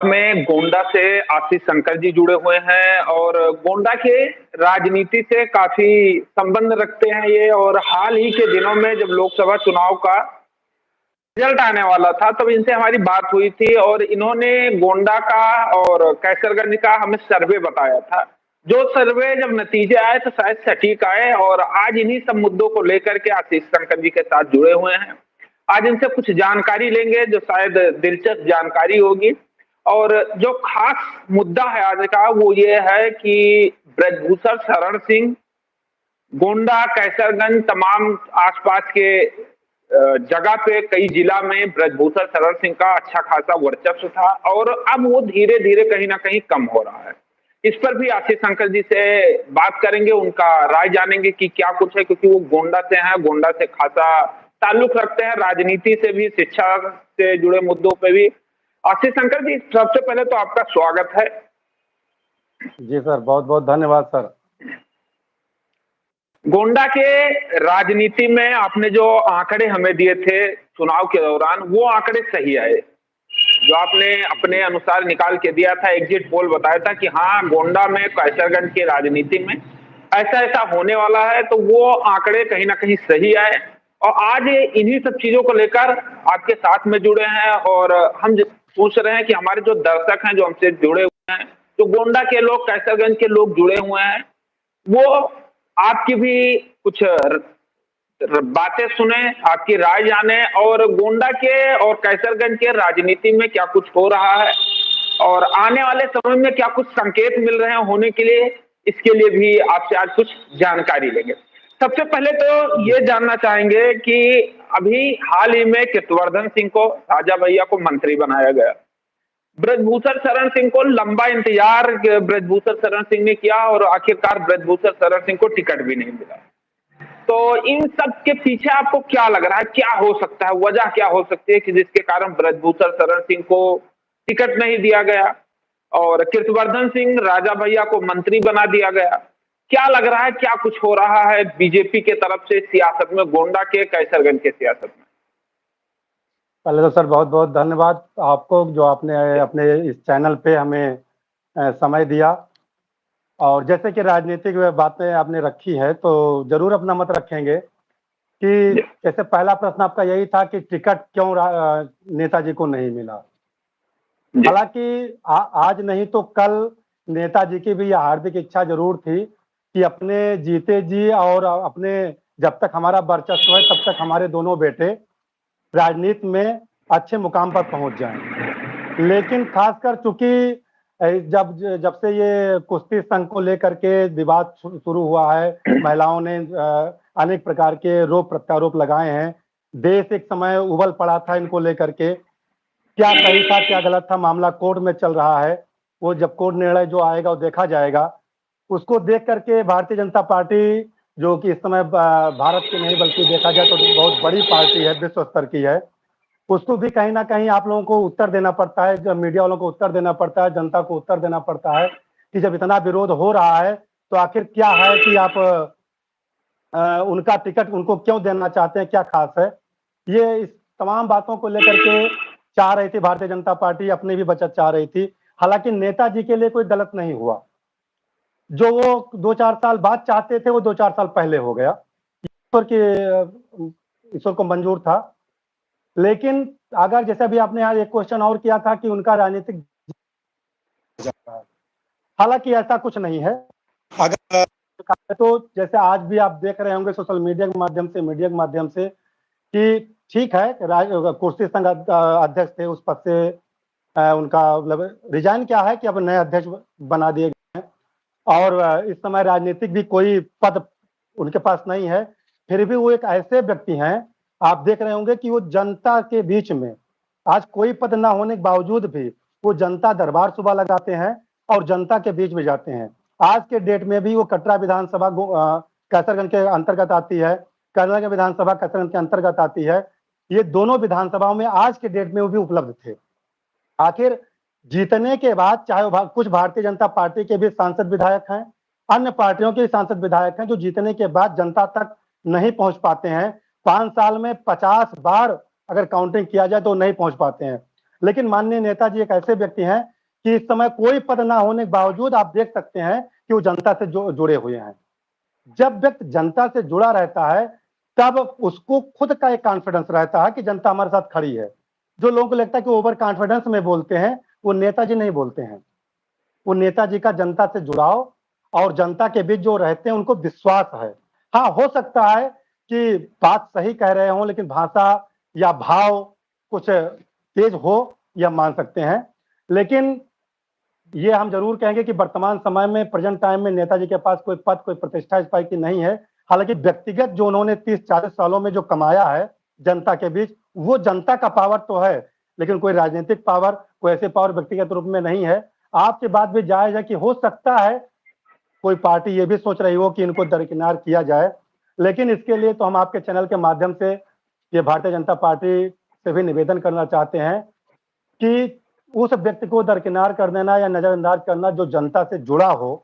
में गोंडा से आशीष शंकर जी जुड़े हुए हैं और गोंडा के राजनीति से काफी संबंध रखते हैं ये। और हाल ही के दिनों में जब लोकसभा चुनाव का रिजल्ट आने वाला था तब इनसे हमारी बात हुई थी और इन्होंने गोंडा का और कैसरगंज का हमें सर्वे बताया था। जो सर्वे जब नतीजे आए तो शायद सटीक आए और आज इन्हीं सब मुद्दों को लेकर के आशीष शंकर जी के साथ जुड़े हुए हैं। आज इनसे कुछ जानकारी लेंगे जो शायद दिलचस्प जानकारी होगी। और जो खास मुद्दा है आज का वो ये है कि ब्रजभूषण शरण सिंह गोंडा कैसरगंज तमाम आसपास के जगह पे कई जिला में ब्रजभूषण शरण सिंह का अच्छा खासा वर्चस्व था और अब वो धीरे धीरे कहीं ना कहीं कम हो रहा है। इस पर भी आशीष शंकर जी से बात करेंगे, उनका राय जानेंगे कि क्या कुछ है, क्योंकि वो गोंडा से हैं, गोंडा से खासा ताल्लुक रखते हैं, राजनीति से भी, शिक्षा से जुड़े मुद्दों पे भी। आशीष शंकर जी, सबसे पहले तो आपका स्वागत है। जी सर, बहुत बहुत धन्यवाद सर। गोंडा के राजनीति में आपने जो आंकड़े हमें दिए थे चुनाव के दौरान, वो आंकड़े सही आए। जो आपने अपने अनुसार निकाल के दिया था, एग्जिट पोल बताया था कि हाँ गोंडा में कैसरगंज की राजनीति में ऐसा ऐसा होने वाला है, तो वो आंकड़े कहीं ना कहीं सही आए। और आज इन्हीं सब चीजों को लेकर आपके साथ में जुड़े हैं और हम पूछ रहे हैं कि हमारे जो दर्शक हैं जो हमसे जुड़े हुए हैं, जो गोंडा के लोग, कैसरगंज के लोग जुड़े हुए हैं, वो आपकी भी कुछ बातें सुने, आपकी राय जाने और गोंडा के और कैसरगंज के राजनीति में क्या कुछ हो रहा है और आने वाले समय में क्या कुछ संकेत मिल रहे हैं होने के लिए, इसके लिए भी आपसे आज कुछ जानकारी लेंगे। सबसे पहले तो ये जानना चाहेंगे कि अभी हाल ही में कीर्तिवर्धन सिंह को, राजा भैया को मंत्री बनाया गया। ब्रजभूषण शरण सिंह को लंबा इंतजार ब्रजभूषण शरण सिंह ने किया और आखिरकार ब्रजभूषण शरण सिंह को टिकट भी नहीं मिला। तो इन सब के पीछे आपको क्या लग रहा है, क्या हो सकता है, वजह क्या हो सकती है कि जिसके कारण ब्रजभूषण शरण सिंह को टिकट नहीं दिया गया और कीर्तिवर्धन सिंह, राजा भैया को मंत्री बना दिया गया? क्या लग रहा है, क्या कुछ हो रहा है बीजेपी के तरफ से सियासत में, गोंडा के, कैसरगंज के सियासत में? पहले तो सर बहुत बहुत धन्यवाद आपको, जो आपने अपने इस चैनल पे हमें समय दिया। और जैसे कि राजनीतिक बातें आपने रखी है तो जरूर अपना मत रखेंगे कि जैसे पहला प्रश्न आपका यही था कि टिकट क्यों नेताजी को नहीं मिला। हालांकि आज नहीं तो कल नेताजी की भी यह हार्दिक इच्छा जरूर थी कि अपने जीते जी और अपने जब तक हमारा वर्चस्व है तब तक हमारे दोनों बेटे राजनीति में अच्छे मुकाम पर पहुंच जाएं। लेकिन खासकर चूंकि जब जब से ये कुश्ती संघ को लेकर के विवाद शुरू हुआ है, महिलाओं ने अनेक प्रकार के आरोप प्रत्यारोप लगाए हैं। देश एक समय उबल पड़ा था इनको लेकर के, क्या सही था क्या गलत था, मामला कोर्ट में चल रहा है। वो जब कोर्ट निर्णय जो आएगा वो देखा जाएगा। उसको देख करके भारतीय जनता पार्टी, जो कि इस समय भारत की नहीं बल्कि देखा जाए तो बहुत बड़ी पार्टी है, विश्व स्तर की है, उसको भी कहीं ना कहीं आप लोगों को उत्तर देना पड़ता है, जब मीडिया वालों को उत्तर देना पड़ता है, जनता को उत्तर देना पड़ता है कि जब इतना विरोध हो रहा है तो आखिर क्या है कि आप उनका टिकट उनको क्यों देना चाहते हैं, क्या खास है। ये इस तमाम बातों को लेकर के चाह रही थी भारतीय जनता पार्टी, अपनी भी बचत चाह रही थी। हालांकि नेताजी के लिए कोई गलत नहीं हुआ, जो वो 2-4 साल बाद चाहते थे वो 2-4 साल पहले हो गया। ईश्वर को मंजूर था। लेकिन अगर जैसे भी आपने आज एक क्वेश्चन और किया था कि उनका राजनीतिक, हालांकि ऐसा कुछ नहीं है। अगर तो जैसे आज भी आप देख रहे होंगे सोशल मीडिया के माध्यम से, मीडिया के माध्यम से, कि ठीक है कुश्ती संघ अध्यक्ष थे, उस पद से उनका मतलब रिजाइन क्या है कि अब नए अध्यक्ष बना दिए गए हैं और इस समय राजनीतिक भी कोई पद उनके पास नहीं है। फिर भी वो एक ऐसे व्यक्ति हैं, आप देख रहे होंगे कि वो जनता के बीच में, आज कोई पद ना होने के बावजूद भी वो जनता दरबार सुबह लगाते हैं और जनता के बीच में जाते हैं। आज के डेट में भी वो कटरा विधानसभा कैसरगंज के अंतर्गत आती है, कैसरगंज विधानसभा कैसरगंज के अंतर्गत आती है। ये दोनों विधानसभाओं में आज के डेट में वो भी उपलब्ध थे। आखिर जीतने के बाद चाहे वो कुछ भारतीय जनता पार्टी के भी सांसद विधायक हैं, अन्य पार्टियों के सांसद विधायक हैं जो जीतने के बाद जनता तक नहीं पहुंच पाते हैं। 5 साल में 50 बार अगर काउंटिंग किया जाए तो नहीं पहुंच पाते हैं। लेकिन माननीय नेताजी एक ऐसे व्यक्ति हैं कि इस समय कोई पद ना होने के बावजूद आप देख सकते हैं कि वो जनता से जुड़े हुए हैं। जब व्यक्ति जनता से जुड़ा रहता है, तब उसको खुद का एक कॉन्फिडेंस रहता है कि जनता हमारे साथ खड़ी है। जो लोगों को लगता है कि ओवर कॉन्फिडेंस में बोलते हैं, वो नेताजी नहीं बोलते हैं। वो नेताजी का जनता से जुड़ाव और जनता के बीच जो रहते हैं, उनको विश्वास है। हाँ, हो सकता है कि बात सही कह रहे हों, लेकिन भाषा या भाव कुछ तेज हो, यह मान सकते हैं। लेकिन ये हम ज़रूर कहेंगे कि वर्तमान समय में प्रेजेंट टाइम में नेताजी के पास कोई पद, कोई प्रतिष्ठा इस टाइप की नहीं है। हालाँकि व्यक्तिगत जो उन्होंने 30-40 सालों में जो कमाया है जनता के बीच, वो जनता का पावर तो है, लेकिन कोई राजनीतिक पावर, कोई ऐसे पावर व्यक्तिगत रूप में नहीं है। आपकी बात भी जायज़ है कि हो सकता है कोई पार्टी ये भी सोच रही हो कि इनको दरकिनार किया जाए। लेकिन इसके लिए तो हम आपके चैनल के माध्यम से ये भारतीय जनता पार्टी से भी निवेदन करना चाहते हैं कि उस व्यक्ति को दरकिनार कर देना या नज़रअंदाज करना जो जनता से जुड़ा हो,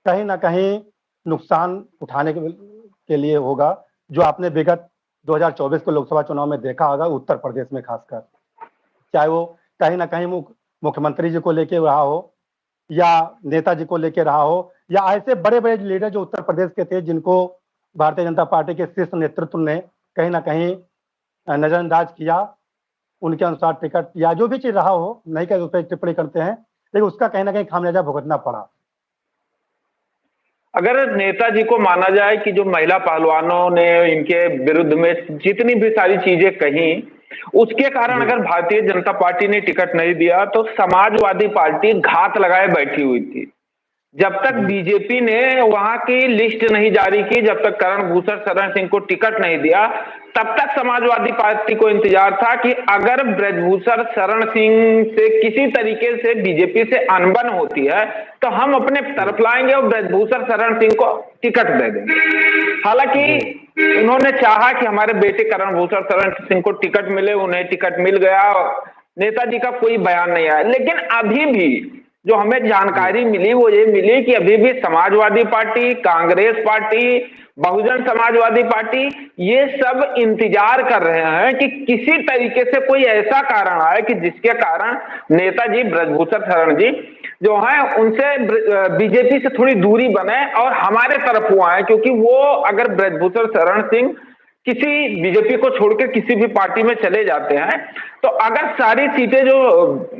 कहीं न कहीं नुकसान उठाने के लिए होगा, जो आपने विगत 2024 के लोकसभा चुनाव में देखा होगा उत्तर प्रदेश में खासकर। चाहे वो कहीं न कहीं मुख्यमंत्री जी को लेके रहा हो या नेताजी को लेके रहा हो या ऐसे बड़े-बड़े लीडर जो उत्तर प्रदेश के थे जिनको भारतीय जनता पार्टी के शीर्ष नेतृत्व ने कहीं न कहीं नज़रअंदाज किया। उनके अनुसार टिकट या जो भी चीज़ रहा हो, नहीं कह उस पे टिप्पणी करते हैं, लेकिन उसका कहीं न कहीं खामियाजा भुगतना पड़ा। अगर नेताजी को माना जाए कि जो महिला पहलवानों ने इनके विरुद्ध में जितनी भी सारी चीजें कही, उसके कारण जी, अगर भारतीय जनता पार्टी ने टिकट नहीं दिया तो समाजवादी पार्टी घात लगाए बैठी हुई थी। जब तक जी, बीजेपी ने वहां की लिस्ट नहीं जारी की, जब तक करण भूषण शरण सिंह को टिकट नहीं दिया, तब तक समाजवादी पार्टी को इंतजार था कि अगर ब्रजभूषण शरण सिंह से किसी तरीके से बीजेपी से अनबन होती है तो हम अपने जी, तरफ लाएंगे और ब्रजभूषण शरण सिंह को टिकट दे देंगे। हालांकि जी, उन्होंने चाहा कि हमारे बेटे करण भूषण शरण सिंह को टिकट मिले, उन्हें टिकट मिल गया। नेताजी का कोई बयान नहीं आया, लेकिन अभी भी जो हमें जी, जानकारी मिली वो ये मिली कि अभी भी Samajwadi party, Congress party, Bahujan Samajwadi party ये सब इंतजार कर रहे हैं कि किसी तरीके से कोई ऐसा कारण आए कि जिसके कारण नेताजी ब्रजभूषण शरण जी जो है उनसे बीजेपी से थोड़ी दूरी बने और हमारे तरफ वो आए, क्योंकि वो अगर ब्रजभूषण शरण सिंह किसी बीजेपी को छोड़कर किसी भी पार्टी में चले जाते हैं तो अगर सारी सीटें जो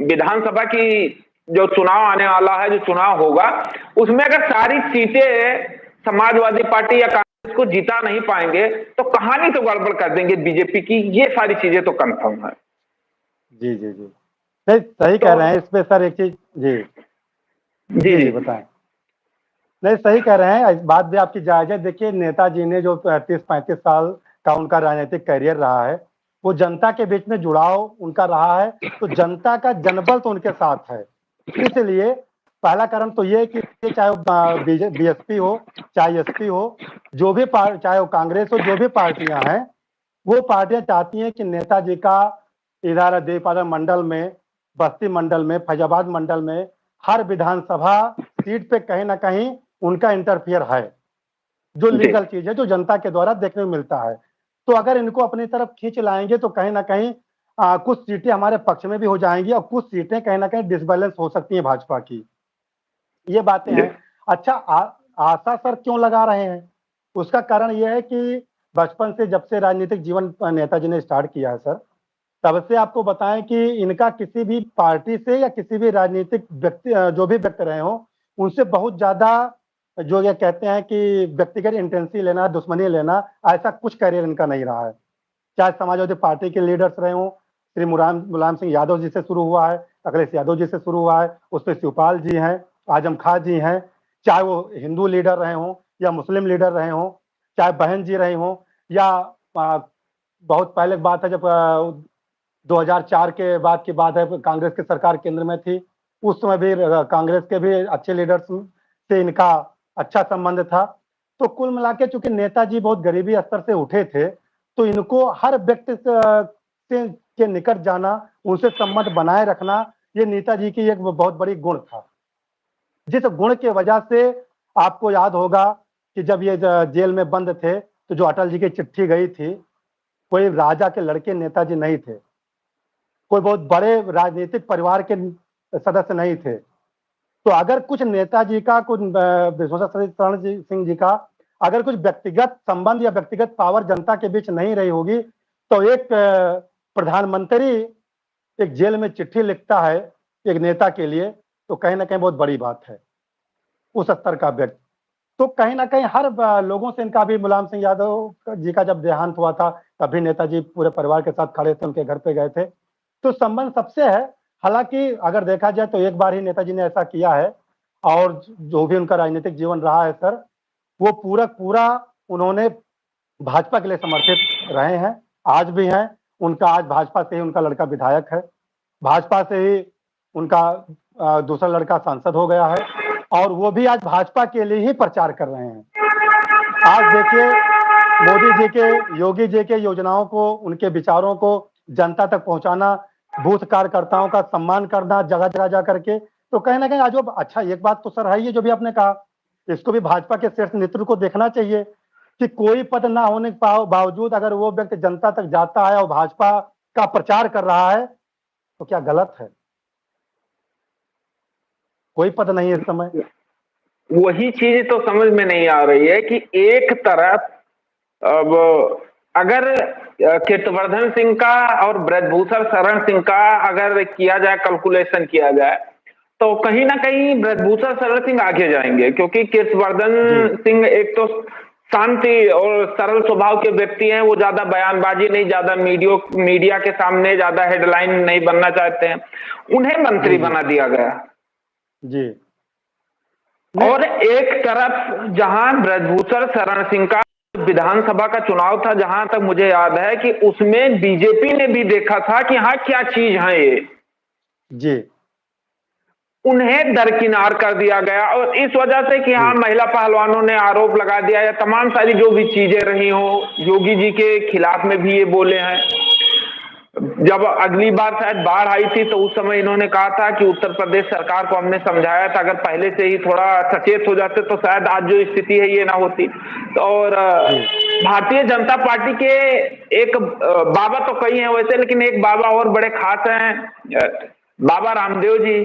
विधानसभा की जो चुनाव आने वाला है, जो चुनाव होगा, उसमें अगर सारी सीटें समाजवादी पार्टी या कांग्रेस को जिता नहीं पाएंगे तो कहानी तो गड़बड़ कर देंगे बीजेपी की। ये सारी चीजें तो कंफर्म है। जी, जी, जी। नहीं, सही तो कह रहे हैं इस पे सर एक चीज़ जी, जी जी, जी जी, बताएँ। नहीं, सही कह रहे हैं, बात भी आपकी जायज़ है। देखिए, नेताजी ने जो 30-35 साल का उनका राजनीतिक करियर रहा है, वो जनता के बीच में जुड़ाव उनका रहा है, तो जनता का जनबल तो उनके साथ है। इसलिए पहला कारण तो ये है कि चाहे वो बीएसपी हो, चाहे एसपी हो, जो भी चाहे वो कांग्रेस हो, जो भी पार्टियाँ हैं, वो पार्टियाँ चाहती हैं कि नेताजी का इधर देवीपाटन मंडल में, बस्ती मंडल में, फैजाबाद मंडल में, हर विधानसभा सीट पे कहीं न कहीं उनका इंटरफियर है, जो जी लीगल चीज़ है, जो जनता के द्वारा देखने को मिलता है। तो अगर इनको अपनी तरफ खींच लाएँगे तो कहीं न कहीं कुछ सीटें हमारे पक्ष में भी हो जाएँगी और कुछ सीटें कहीं न कहीं डिसबैलेंस हो सकती हैं भाजपा की। ये बातें जी हैं। अच्छा आशा सर क्यों लगा रहे हैं? उसका कारण ये है कि बचपन से जब से राजनीतिक जीवन नेताजी ने स्टार्ट किया है सर, तब से आपको बताएँ कि इनका किसी भी पार्टी से या किसी भी राजनीतिक व्यक्ति जो भी व्यक्ति रहे हों, उनसे बहुत ज़्यादा जो ये कहते हैं कि व्यक्तिगत इंटेंसी लेना, दुश्मनी लेना, ऐसा कुछ करियर इनका नहीं रहा है। चाहे समाजवादी पार्टी के लीडर्स रहे हों, श्री मुलायम सिंह यादव जी से शुरू हुआ है, अखिलेश यादव जी से शुरू हुआ है, उसपे शिवपाल जी हैं, आजम खां जी हैं, चाहे वो हिंदू लीडर रहे हों या मुस्लिम लीडर रहे हों, चाहे बहन जी रहे हों या बहुत पहले की बात है जब 2004 के बाद की बात है, कांग्रेस की सरकार केंद्र में थी, उस समय भी कांग्रेस के भी अच्छे लीडर्स से इनका अच्छा संबंध था। तो कुल मिला के चूँकि नेताजी बहुत गरीबी स्तर से उठे थे, तो इनको हर व्यक्ति से के निकट जाना, उनसे संबंध बनाए रखना, ये नेताजी की एक बहुत बड़ी गुण था। जिस गुण की वजह से आपको याद होगा कि जब ये जेल में बंद थे, तो जो अटल जी की चिट्ठी गई थी, कोई राजा के लड़के नेताजी नहीं थे। कोई बहुत बड़े राजनीतिक परिवार के सदस्य नहीं थे। तो अगर कुछ नेताजी का, कुछ विश्वेश्वर शरण सिंह जी का अगर कुछ व्यक्तिगत संबंध या व्यक्तिगत पावर जनता के बीच नहीं रही होगी, तो एक प्रधानमंत्री एक जेल में चिट्ठी लिखता है एक नेता के लिए, तो कहीं न कहीं बहुत बड़ी बात है, उस स्तर का व्यक्ति। तो कहीं न कहीं हर लोगों से इनका भी, मुलायम सिंह यादव जी का जब देहांत हुआ था, तभी नेताजी पूरे परिवार के साथ खड़े थे, उनके घर पे गए थे। तो संबंध सबसे है। हालाँकि अगर देखा जाए तो एक बार ही नेताजी ने ऐसा किया है, और जो भी उनका राजनीतिक जीवन रहा है सर, वो पूरा उन्होंने भाजपा के लिए समर्पित रहे हैं, आज भी हैं। उनका आज भाजपा से ही उनका लड़का विधायक है, भाजपा से ही उनका दूसरा लड़का सांसद हो गया है, और वो भी आज भाजपा के लिए ही प्रचार कर रहे हैं। आज देखिए, मोदी जी के, योगी जी के योजनाओं को, उनके विचारों को जनता तक पहुँचाना, बूथ कार्यकर्ताओं का सम्मान करना जगह-जगह जा करके, तो कहीं न कहीं आज वो अच्छा, एक बात तो सर है ही, जो भी आपने कहा, इसको भी भाजपा के शीर्ष नेतृत्व को देखना चाहिए कि कोई पद ना होने के बावजूद अगर वो व्यक्ति जनता तक जाता है और भाजपा का प्रचार कर रहा है, तो क्या गलत है? कोई पद नहीं है इस समय। वही चीज तो समझ में नहीं आ रही है कि एक तरफ अब अगर कीर्तिवर्धन सिंह का और ब्रजभूषण शरण सिंह का अगर किया जाए, कैलकुलेशन किया जाए, तो कहीं ना कहीं ब्रजभूषण शरण सिंह आगे जाएंगे, क्योंकि कीर्तिवर्धन सिंह एक तो शांति और सरल स्वभाव के व्यक्ति हैं। वो ज्यादा बयानबाजी नहीं, ज्यादा मीडिया के सामने ज्यादा हेडलाइन नहीं बनना चाहते हैं। उन्हें मंत्री बना दिया गया। जी। और एक तरफ जहां ब्रजभूषण शरण सिंह का विधानसभा का चुनाव था, जहां तक मुझे याद है कि उसमें बीजेपी ने भी देखा था कि हाँ क्या चीज है ये, जी, उन्हें दरकिनार कर दिया गया। और इस वजह से कि हाँ महिला पहलवानों ने आरोप लगा दिया, या तमाम सारी जो भी चीजें रही हो, योगी जी के खिलाफ में भी ये बोले हैं। जब अगली बार शायद बाढ़ आई थी, तो उस समय इन्होंने कहा था कि उत्तर प्रदेश सरकार को हमने समझाया था, अगर पहले से ही थोड़ा सचेत हो जाते तो शायद आज जो स्थिति है ये ना होती। तो और भारतीय जनता पार्टी के एक बाबा तो कई हैं वैसे, लेकिन एक बाबा और बड़े खास हैं, बाबा रामदेव जी।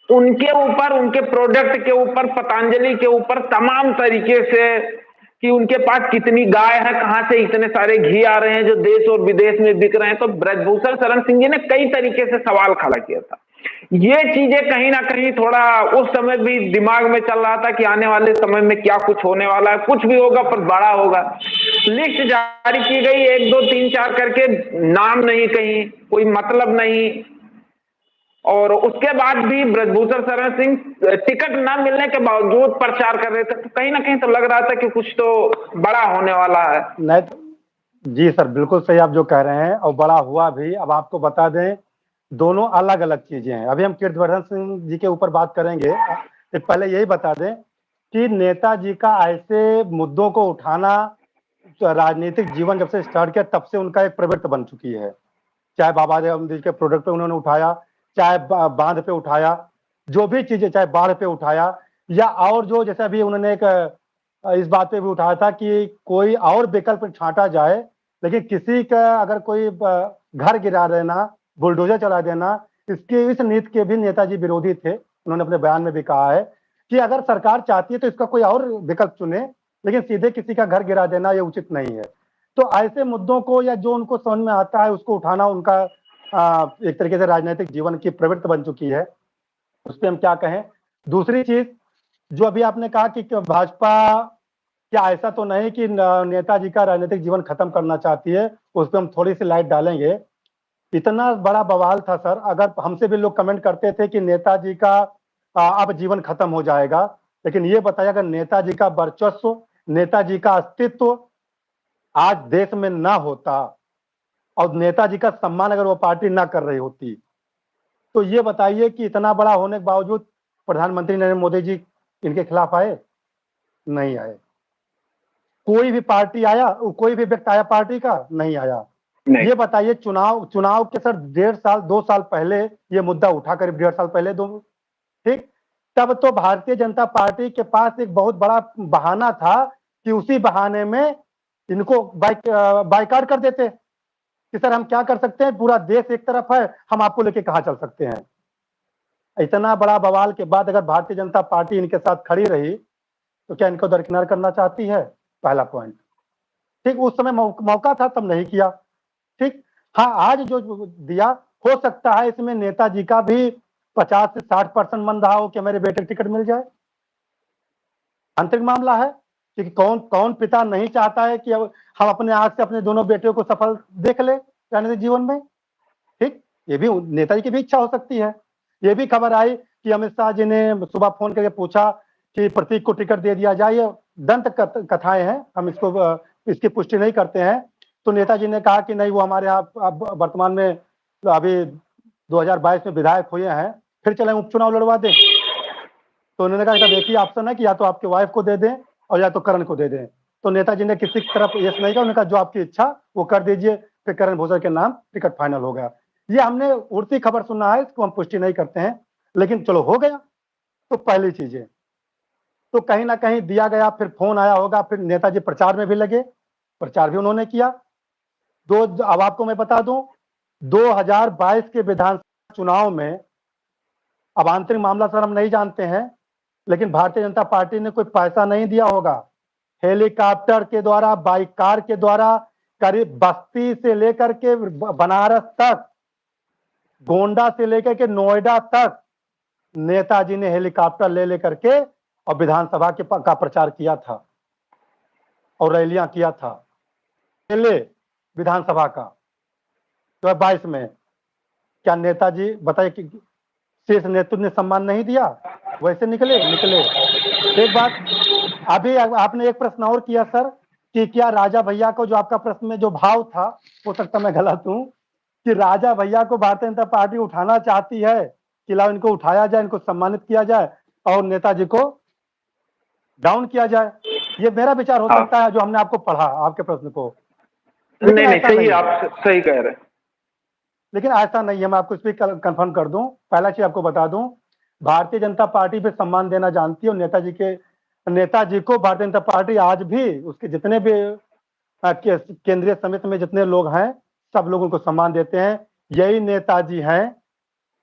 उनके ऊपर, उनके प्रोडक्ट के ऊपर, पतंजलि के ऊपर तमाम तरीके से कि उनके पास कितनी गाय है, कहां से इतने सारे घी आ रहे हैं जो देश और विदेश में बिक रहे हैं, तो ब्रजभूषण शरण सिंह जी ने कई तरीके से सवाल खड़ा किया था। ये चीजें कहीं ना कहीं थोड़ा उस समय भी दिमाग में चल रहा था कि आने वाले समय में क्या कुछ होने वाला है, कुछ भी होगा पर बड़ा होगा। लिस्ट जारी की गई 1 2 3 4 करके, नाम नहीं, कहीं कोई मतलब नहीं, और उसके बाद भी ब्रजभूषण शरण सिंह टिकट ना मिलने के बावजूद प्रचार कर रहे थे। तो कहीं ना कहीं तो लग रहा था कि कुछ तो बड़ा होने वाला है। नहीं तो, जी सर, बिल्कुल सही आप जो कह रहे हैं, और बड़ा हुआ भी। अब आपको बता दें, दोनों अलग-अलग चीज़ें हैं। अभी हम कीर्तिवर्धन सिंह जी के ऊपर बात करेंगे। तो पहले यही बता दें कि नेताजी का ऐसे मुद्दों को उठाना, राजनीतिक जीवन जब से स्टार्ट किया तब से उनका एक प्रवृत्ति बन चुकी है। चाहे बाबा रामदेव जी के प्रोडक्ट पे उन्होंने उठाया, चाहे बांध पे उठाया, जो भी चीजें, चाहे बाढ़ पे उठाया, या और जो, जैसे अभी उन्होंने एक इस बात पे भी उठाया था कि कोई और विकल्प छांटा जाए, लेकिन किसी का अगर कोई घर गिरा देना, बुलडोजर चला देना, इस नीति के भी नेताजी विरोधी थे। उन्होंने अपने बयान में भी कहा है कि अगर सरकार चाहती है तो इसका कोई और विकल्प चुने, लेकिन सीधे किसी का घर गिरा देना ये उचित नहीं है। तो ऐसे मुद्दों को, या जो उनको समझ में आता है उसको उठाना, उनका एक तरीके से राजनीतिक जीवन की प्रवृत्ति बन चुकी है। उस पे हम क्या कहें। दूसरी चीज जो अभी आपने कहा कि भाजपा, क्या ऐसा तो नहीं कि नेताजी का राजनीतिक जीवन खत्म करना चाहती है, उस पर हम थोड़ी सी लाइट डालेंगे। इतना बड़ा बवाल था सर, अगर हमसे भी लोग कमेंट करते थे कि नेताजी का अब जीवन खत्म हो जाएगा, लेकिन ये बताया अगर नेताजी का वर्चस्व, नेताजी का अस्तित्व आज देश में ना होता, और नेताजी का सम्मान अगर वो पार्टी ना कर रही होती, तो ये बताइए कि इतना बड़ा होने के बावजूद प्रधानमंत्री नरेंद्र मोदी जी इनके खिलाफ आए? नहीं आए। कोई भी पार्टी आया, कोई भी व्यक्ति आया पार्टी का? नहीं आया। ये बताइए, चुनाव के सर 1.5 साल 2 साल पहले ये मुद्दा उठा, करीब 1.5 साल पहले, ठीक, तब तो भारतीय जनता पार्टी के पास एक बहुत बड़ा बहाना था कि उसी बहाने में इनको बाइकाट कर देते। कि सर हम क्या कर सकते हैं, पूरा देश एक तरफ है, हम आपको लेके कहाँ चल सकते हैं। इतना बड़ा बवाल के बाद अगर भारतीय जनता पार्टी इनके साथ खड़ी रही तो क्या इनको दरकिनार करना चाहती है? पहला पॉइंट। ठीक, उस समय मौका था तब नहीं किया। ठीक, हाँ आज जो दिया, हो सकता है इसमें नेताजी का भी 50 से 60% मन रहा हो कि मेरे बेटे टिकट मिल जाए। आंतरिक मामला है, क्योंकि कौन कौन पिता नहीं चाहता है कि अब हम अपने आंख से अपने दोनों बेटियों को सफल देख ले राजनीतिक जीवन में। ठीक, ये भी नेताजी की भी इच्छा हो सकती है। ये भी खबर आई कि अमित शाह जी ने सुबह फोन करके पूछा कि प्रतीक को टिकट दे दिया जाए। ये दंत कथाएं हैं, हम इसको इसकी पुष्टि नहीं करते हैं। तो नेताजी ने कहा कि नहीं, वो हमारे यहाँ अब वर्तमान में अभी 2022 में विधायक हुए हैं, फिर चले उपचुनाव लड़वा दें। तो उन्होंने कहा एक ही ऑप्शन है कि या तो आपके वाइफ को दे दें और या तो करण को दे दें। तो नेताजी ने किसी तरफ यस नहीं कहा, उन्होंने कहा जो आपकी इच्छा वो कर दीजिए। फिर करण भूसर के नाम टिकट फाइनल हो गया। ये हमने उड़ती खबर सुना है, इसको हम पुष्टि नहीं करते हैं, लेकिन चलो हो गया। तो पहली चीजें तो कहीं ना कहीं दिया गया, फिर फोन आया होगा, फिर नेताजी प्रचार में भी लगे, प्रचार भी उन्होंने किया। अब आपको मैं बता दूं, 2022 के विधानसभा चुनाव में, अब आंतरिक मामला सर हम नहीं जानते हैं, लेकिन भारतीय जनता पार्टी ने कोई पैसा नहीं दिया होगा। हेलीकॉप्टर के द्वारा, बाइक कार के द्वारा, करीब बस्ती से लेकर के बनारस तक, गोंडा से लेकर के नोएडा तक नेताजी ने हेलीकॉप्टर ले लेकर के और विधानसभा के का प्रचार किया था और रैलियां किया था। पहले विधानसभा का 2022 में क्या नेताजी बताइए कि शीर्ष नेतृत्व ने सम्मान नहीं दिया? वैसे निकले। एक बात, अभी आपने एक प्रश्न और किया सर कि क्या राजा भैया को, जो आपका प्रश्न में जो भाव था, हो सकता मैं गलत हूं, कि राजा भैया को भारतीय जनता पार्टी उठाना चाहती है कि लाओ इनको उठाया जाए, इनको सम्मानित किया जाए और नेताजी को डाउन किया जाए। ये मेरा विचार हो सकता है, जो हमने आपको पढ़ा आपके प्रश्न को। लेकिन नहीं, ऐसा सही, नहीं, आप सही कह रहे हैं। लेकिन ऐसा नहीं है। मैं आपको इस पर कंफर्म कर दूं, पहला चीज आपको बता दूं, भारतीय जनता पार्टी पे सम्मान देना जानती है और नेताजी को भारतीय जनता पार्टी आज भी, उसके जितने भी केंद्रीय समिति में जितने लोग हैं, सब लोग उनको सम्मान देते हैं। यही नेताजी हैं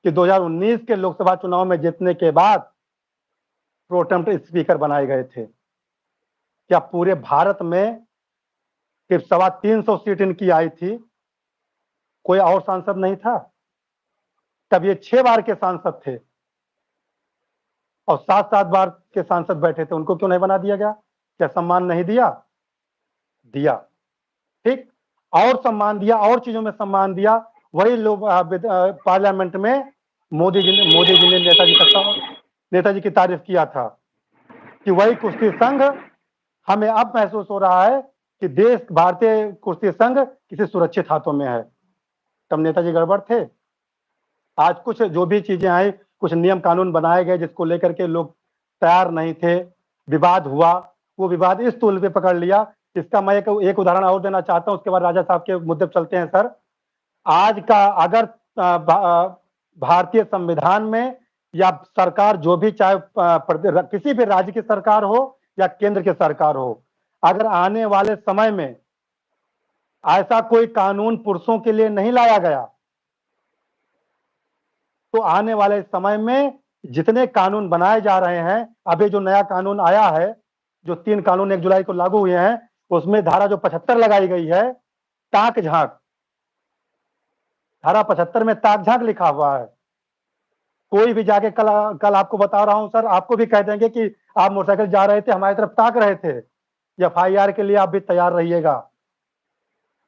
कि 2019 के लोकसभा चुनाव में जीतने के बाद प्रोटेम स्पीकर बनाए गए थे। क्या पूरे भारत में सिर्फ 350 सीट इनकी आई थी, कोई और सांसद नहीं था? तब ये 6 बार के सांसद थे और 7-7 बार के सांसद बैठे थे, उनको क्यों नहीं बना दिया गया? क्या सम्मान नहीं दिया? दिया। ठीक, और सम्मान दिया, और चीजों में सम्मान दिया। वही लोग पार्लियामेंट में मोदी जी ने नेताजी की तारीफ किया था कि वही कुश्ती संघ हमें अब महसूस हो रहा है कि देश, भारतीय कुश्ती संघ किसी सुरक्षित हाथों में है। तब नेताजी गड़बड़ थे। आज कुछ जो भी चीजें आई, कुछ नियम कानून बनाए गए जिसको लेकर के लोग तैयार नहीं थे, विवाद हुआ, वो विवाद इस तूल पे पकड़ लिया। इसका मैं एक उदाहरण और देना चाहता हूं, उसके बाद राजा साहब के मुद्दे पर चलते हैं सर। आज का अगर भारतीय संविधान में या सरकार जो भी, चाहे किसी भी राज्य की सरकार हो या केंद्र की सरकार हो, अगर आने वाले समय में ऐसा कोई कानून पुरुषों के लिए नहीं लाया गया, तो आने वाले समय में जितने कानून बनाए जा रहे हैं, अभी जो नया कानून आया है, जो 3 कानून 1 जुलाई को लागू हुए हैं, उसमें धारा जो 75 लगाई गई है, ताक झांक, धारा 75 में ताक झांक लिखा हुआ है। कोई भी जाके कल आपको बता रहा हूं सर, आपको भी कह देंगे कि आप मोटरसाइकिल जा रहे थे, हमारी तरफ ताक रहे थे, FIR के लिए आप भी तैयार रहिएगा।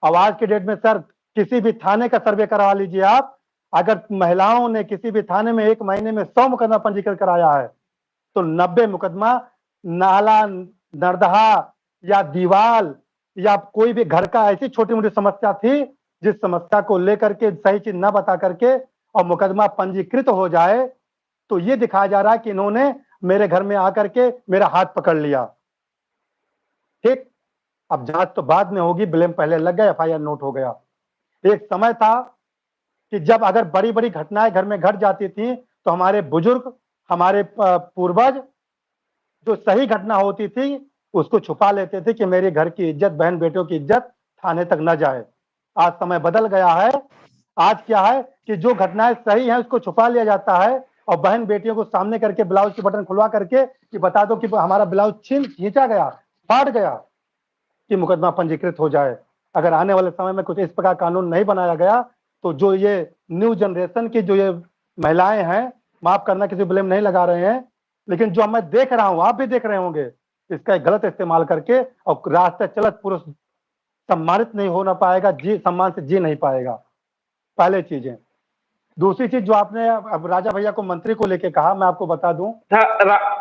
अब आज के डेट में सर, किसी भी थाने का सर्वे करवा लीजिए आप, अगर महिलाओं ने किसी भी थाने में 1 महीने में 100 मुकदमा पंजीकृत कराया है, तो 90 मुकदमा नाला, नर्दहा या दीवाल या कोई भी घर का ऐसी छोटी मोटी समस्या थी, जिस समस्या को लेकर के सही चीज न बता करके और मुकदमा पंजीकृत हो जाए, तो ये दिखाया जा रहा है कि इन्होंने मेरे घर में आकर के मेरा हाथ पकड़ लिया। ठीक, अब जांच तो बाद में होगी, ब्लेम पहले लग गया, FIR नोट हो गया। एक समय था कि जब अगर बड़ी बड़ी घटनाएं घर में घट जाती थी, तो हमारे बुजुर्ग, हमारे पूर्वज, जो सही घटना होती थी उसको छुपा लेते थे कि मेरे घर की इज्जत, बहन बेटियों की इज्जत थाने तक न जाए। आज समय बदल गया है। आज क्या है कि जो घटनाएं सही हैं उसको छुपा लिया जाता है और बहन बेटियों को सामने करके ब्लाउज के बटन खुलवा करके कि बता दो कि हमारा ब्लाउज खींचा गया, फाड़ गया, कि मुकदमा पंजीकृत हो जाए। अगर आने वाले समय में कुछ इस प्रकार कानून नहीं बनाया गया तो जो ये न्यू जनरेशन की जो ये महिलाएं हैं, माफ करना किसी ब्लेम नहीं लगा रहे हैं, लेकिन जो मैं देख रहा हूं, आप भी देख रहे होंगे, इसका एक गलत इस्तेमाल करके और रास्ते चलत पुरुष सम्मानित नहीं होना पाएगा, जी सम्मान से जी नहीं पाएगा। पहले चीजें। दूसरी चीज जो आपने अब राजा भैया को मंत्री को लेके कहा, मैं आपको बता दूं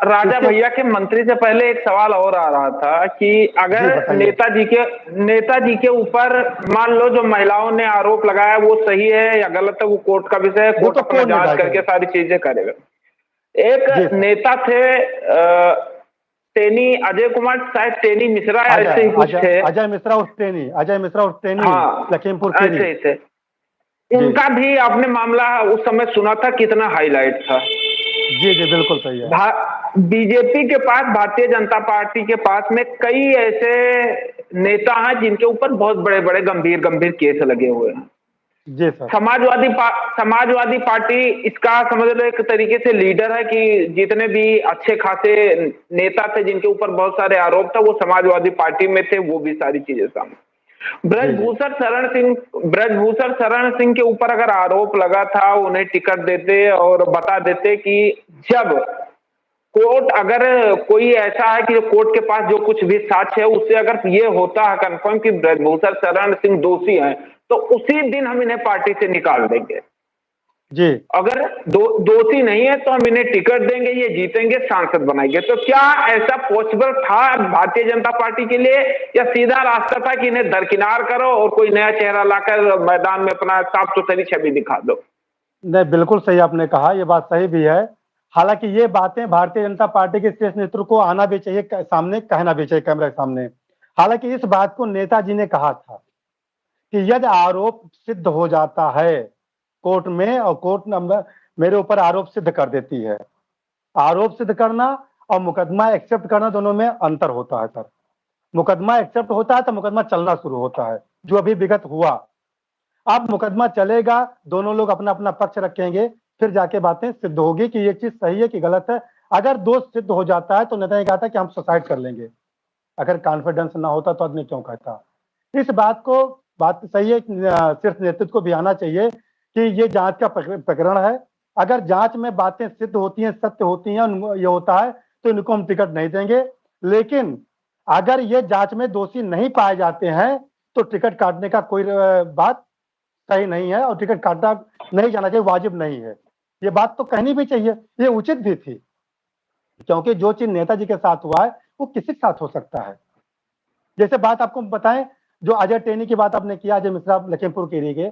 राजा भैया के मंत्री से पहले एक सवाल और आ रहा था कि अगर नेताजी के ऊपर मान लो जो महिलाओं ने आरोप लगाया वो सही है या गलत है, वो कोर्ट का विषय है, कोर्ट अपना जांच करके सारी चीजें करेगा। एक नेता थे टेनी अजय कुमार, शायद टेनी मिश्रा ऐसे ही कुछ थे, अजय मिश्रा उर्फ टेनी, हाँ लखीमपुर ऐसे ही थे। उनका भी आपने मामला उस समय सुना था, कितना हाईलाइट था। जी जी बिल्कुल सही है। बीजेपी के पास, भारतीय जनता पार्टी के पास में कई ऐसे नेता हैं जिनके ऊपर बहुत बड़े बड़े गंभीर गंभीर केस लगे हुए हैं। जी सर। समाजवादी पार्टी इसका समझ लो एक तरीके से लीडर है कि जितने भी अच्छे खासे नेता थे जिनके ऊपर बहुत सारे आरोप था वो समाजवादी पार्टी में थे, वो भी सारी चीजें सामने। ब्रजभूषण शरण सिंह के ऊपर अगर आरोप लगा था, उन्हें टिकट देते और बता देते कि जब कोर्ट, अगर कोई ऐसा है कि कोर्ट के पास जो कुछ भी साक्ष्य है उससे अगर ये होता है कंफर्म कि ब्रजभूषण शरण सिंह दोषी हैं, तो उसी दिन हम इन्हें पार्टी से निकाल देंगे। जी। अगर दोषी नहीं है तो हम इन्हें टिकट देंगे, ये जीतेंगे, सांसद बनाएंगे। तो क्या ऐसा पॉसिबल था भारतीय जनता पार्टी के लिए, या सीधा रास्ता था कि इन्हें दरकिनार करो और कोई नया चेहरा लाकर मैदान में अपना साफ सुथरी छवि दिखा दो? नहीं, बिल्कुल सही आपने कहा, ये बात सही भी है। हालांकि ये बातें भारतीय जनता पार्टी के शीर्ष नेतृत्व को आना भी चाहिए, सामने कहना भी चाहिए कैमरे के सामने। हालांकि इस बात को नेताजी ने कहा था कि यदि आरोप सिद्ध हो जाता है कोर्ट में और कोर्ट मेरे ऊपर आरोप सिद्ध कर देती है, आरोप सिद्ध करना और मुकदमा एक्सेप्ट करना दोनों में अंतर होता है सर। मुकदमा एक्सेप्ट होता है तो मुकदमा चलना शुरू होता है, जो अभी विगत हुआ। अब मुकदमा चलेगा, दोनों लोग अपना अपना पक्ष रखेंगे, फिर जाके बातें सिद्ध होगी कि ये चीज सही है कि गलत है। अगर दोष सिद्ध हो जाता है तो नेता ने कहा था कि हम सुसाइड कर लेंगे। अगर कॉन्फिडेंस ना होता तो आदमी क्यों कहता। इस बात सही है, सिर्फ नेतृत्व को भी आना चाहिए कि ये जांच का प्रकरण है। अगर जांच में बातें सिद्ध होती हैं, सत्य होती हैं, ये होता है तो इनको हम टिकट नहीं देंगे। लेकिन अगर ये जांच में दोषी नहीं पाए जाते हैं तो टिकट काटने का कोई बात सही नहीं है और टिकट काटना नहीं जाना चाहिए, वाजिब नहीं है। ये बात तो कहनी भी चाहिए, ये उचित भी थी, क्योंकि जो चीज नेताजी के साथ हुआ है वो किसी के साथ हो सकता है। जैसे बात आपको बताएं, जो अजय टेनी की बात आपने किया, अजय मिश्रा लखीमपुर खीरी के,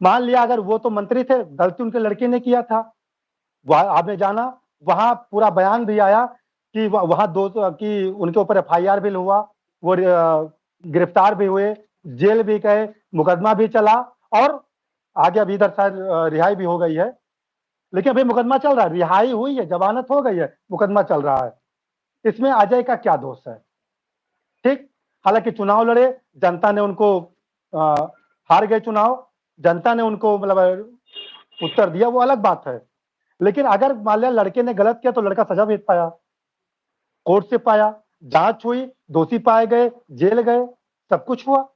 मान लिया अगर वो तो मंत्री थे, गलती उनके लड़के ने किया था, आपने जाना, वहां पूरा बयान भी आया कि वहां कि उनके ऊपर एफआईआर भी हुआ, वो गिरफ्तार भी हुए, जेल भी गए, मुकदमा भी चला और आगे अभी इधर शायद रिहाई भी हो गई है। लेकिन अभी मुकदमा चल रहा है, रिहाई हुई है, जमानत हो गई है, मुकदमा चल रहा है। इसमें अजय का क्या दोष है? ठीक, हालांकि चुनाव लड़े, जनता ने उनको हार गए चुनाव, जनता ने उनको मतलब उत्तर दिया, वो अलग बात है। लेकिन अगर मान लिया लड़के ने गलत किया तो लड़का सजा भी पाया, कोर्ट से पाया, जांच हुई, दोषी पाए गए, जेल गए, सब कुछ हुआ।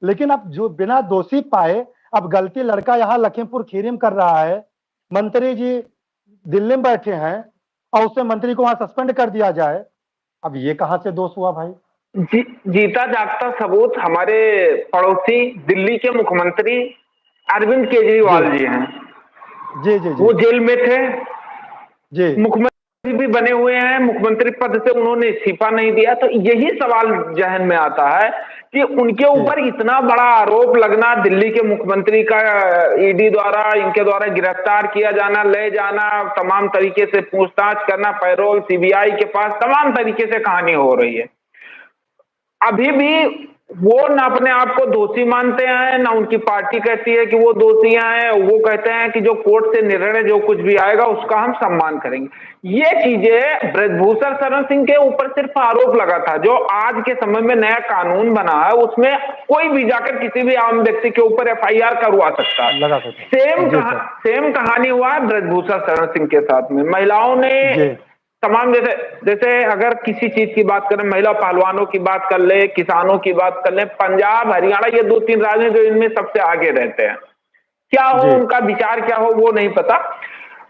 लेकिन अब जो बिना दोषी पाए अब गलती लड़का यहाँ लखीमपुर खीरी में कर रहा है, मंत्री जी दिल्ली में बैठे हैं और उससे मंत्री को वहां सस्पेंड कर दिया जाए, अब ये कहां से दोष हुआ भाई? जीता जागता सबूत हमारे पड़ोसी दिल्ली के मुख्यमंत्री अरविंद केजरीवाल जी हैं। जी जी जी। वो जेल में थे, जी। मुख्यमंत्री भी बने हुए हैं, मुख्यमंत्री पद से उन्होंने इस्तीफा नहीं दिया। तो यही सवाल जहन में आता है कि उनके ऊपर इतना बड़ा आरोप लगना, दिल्ली के मुख्यमंत्री का ईडी द्वारा, इनके द्वारा गिरफ्तार किया जाना, ले जाना, तमाम तरीके से पूछताछ करना, पैरोल सीबीआई के पास, तमाम तरीके से कहानी हो रही है। अभी भी वो ना अपने आप को दोषी मानते हैं, ना उनकी पार्टी कहती है कि वो दोषी हैं। वो कहते हैं कि जो कोर्ट से निर्णय जो कुछ भी आएगा उसका हम सम्मान करेंगे। ये चीजें ब्रजभूषण शरण सिंह के ऊपर सिर्फ आरोप लगा था। जो आज के समय में नया कानून बना है उसमें कोई भी जाकर किसी भी आम व्यक्ति के ऊपर एफआईआर करवा सकता है। लगा सकता। जी सर। सेम कहानी हुआ है ब्रजभूषण शरण सिंह के साथ में। महिलाओं ने जी तमाम, जैसे जैसे अगर किसी चीज की बात करें, महिला पहलवानों की बात कर ले, किसानों की बात कर ले, पंजाब हरियाणा ये 2-3 राज्य हैं जो इनमें सबसे आगे रहते हैं। क्या हो जी उनका विचार, क्या हो वो नहीं पता।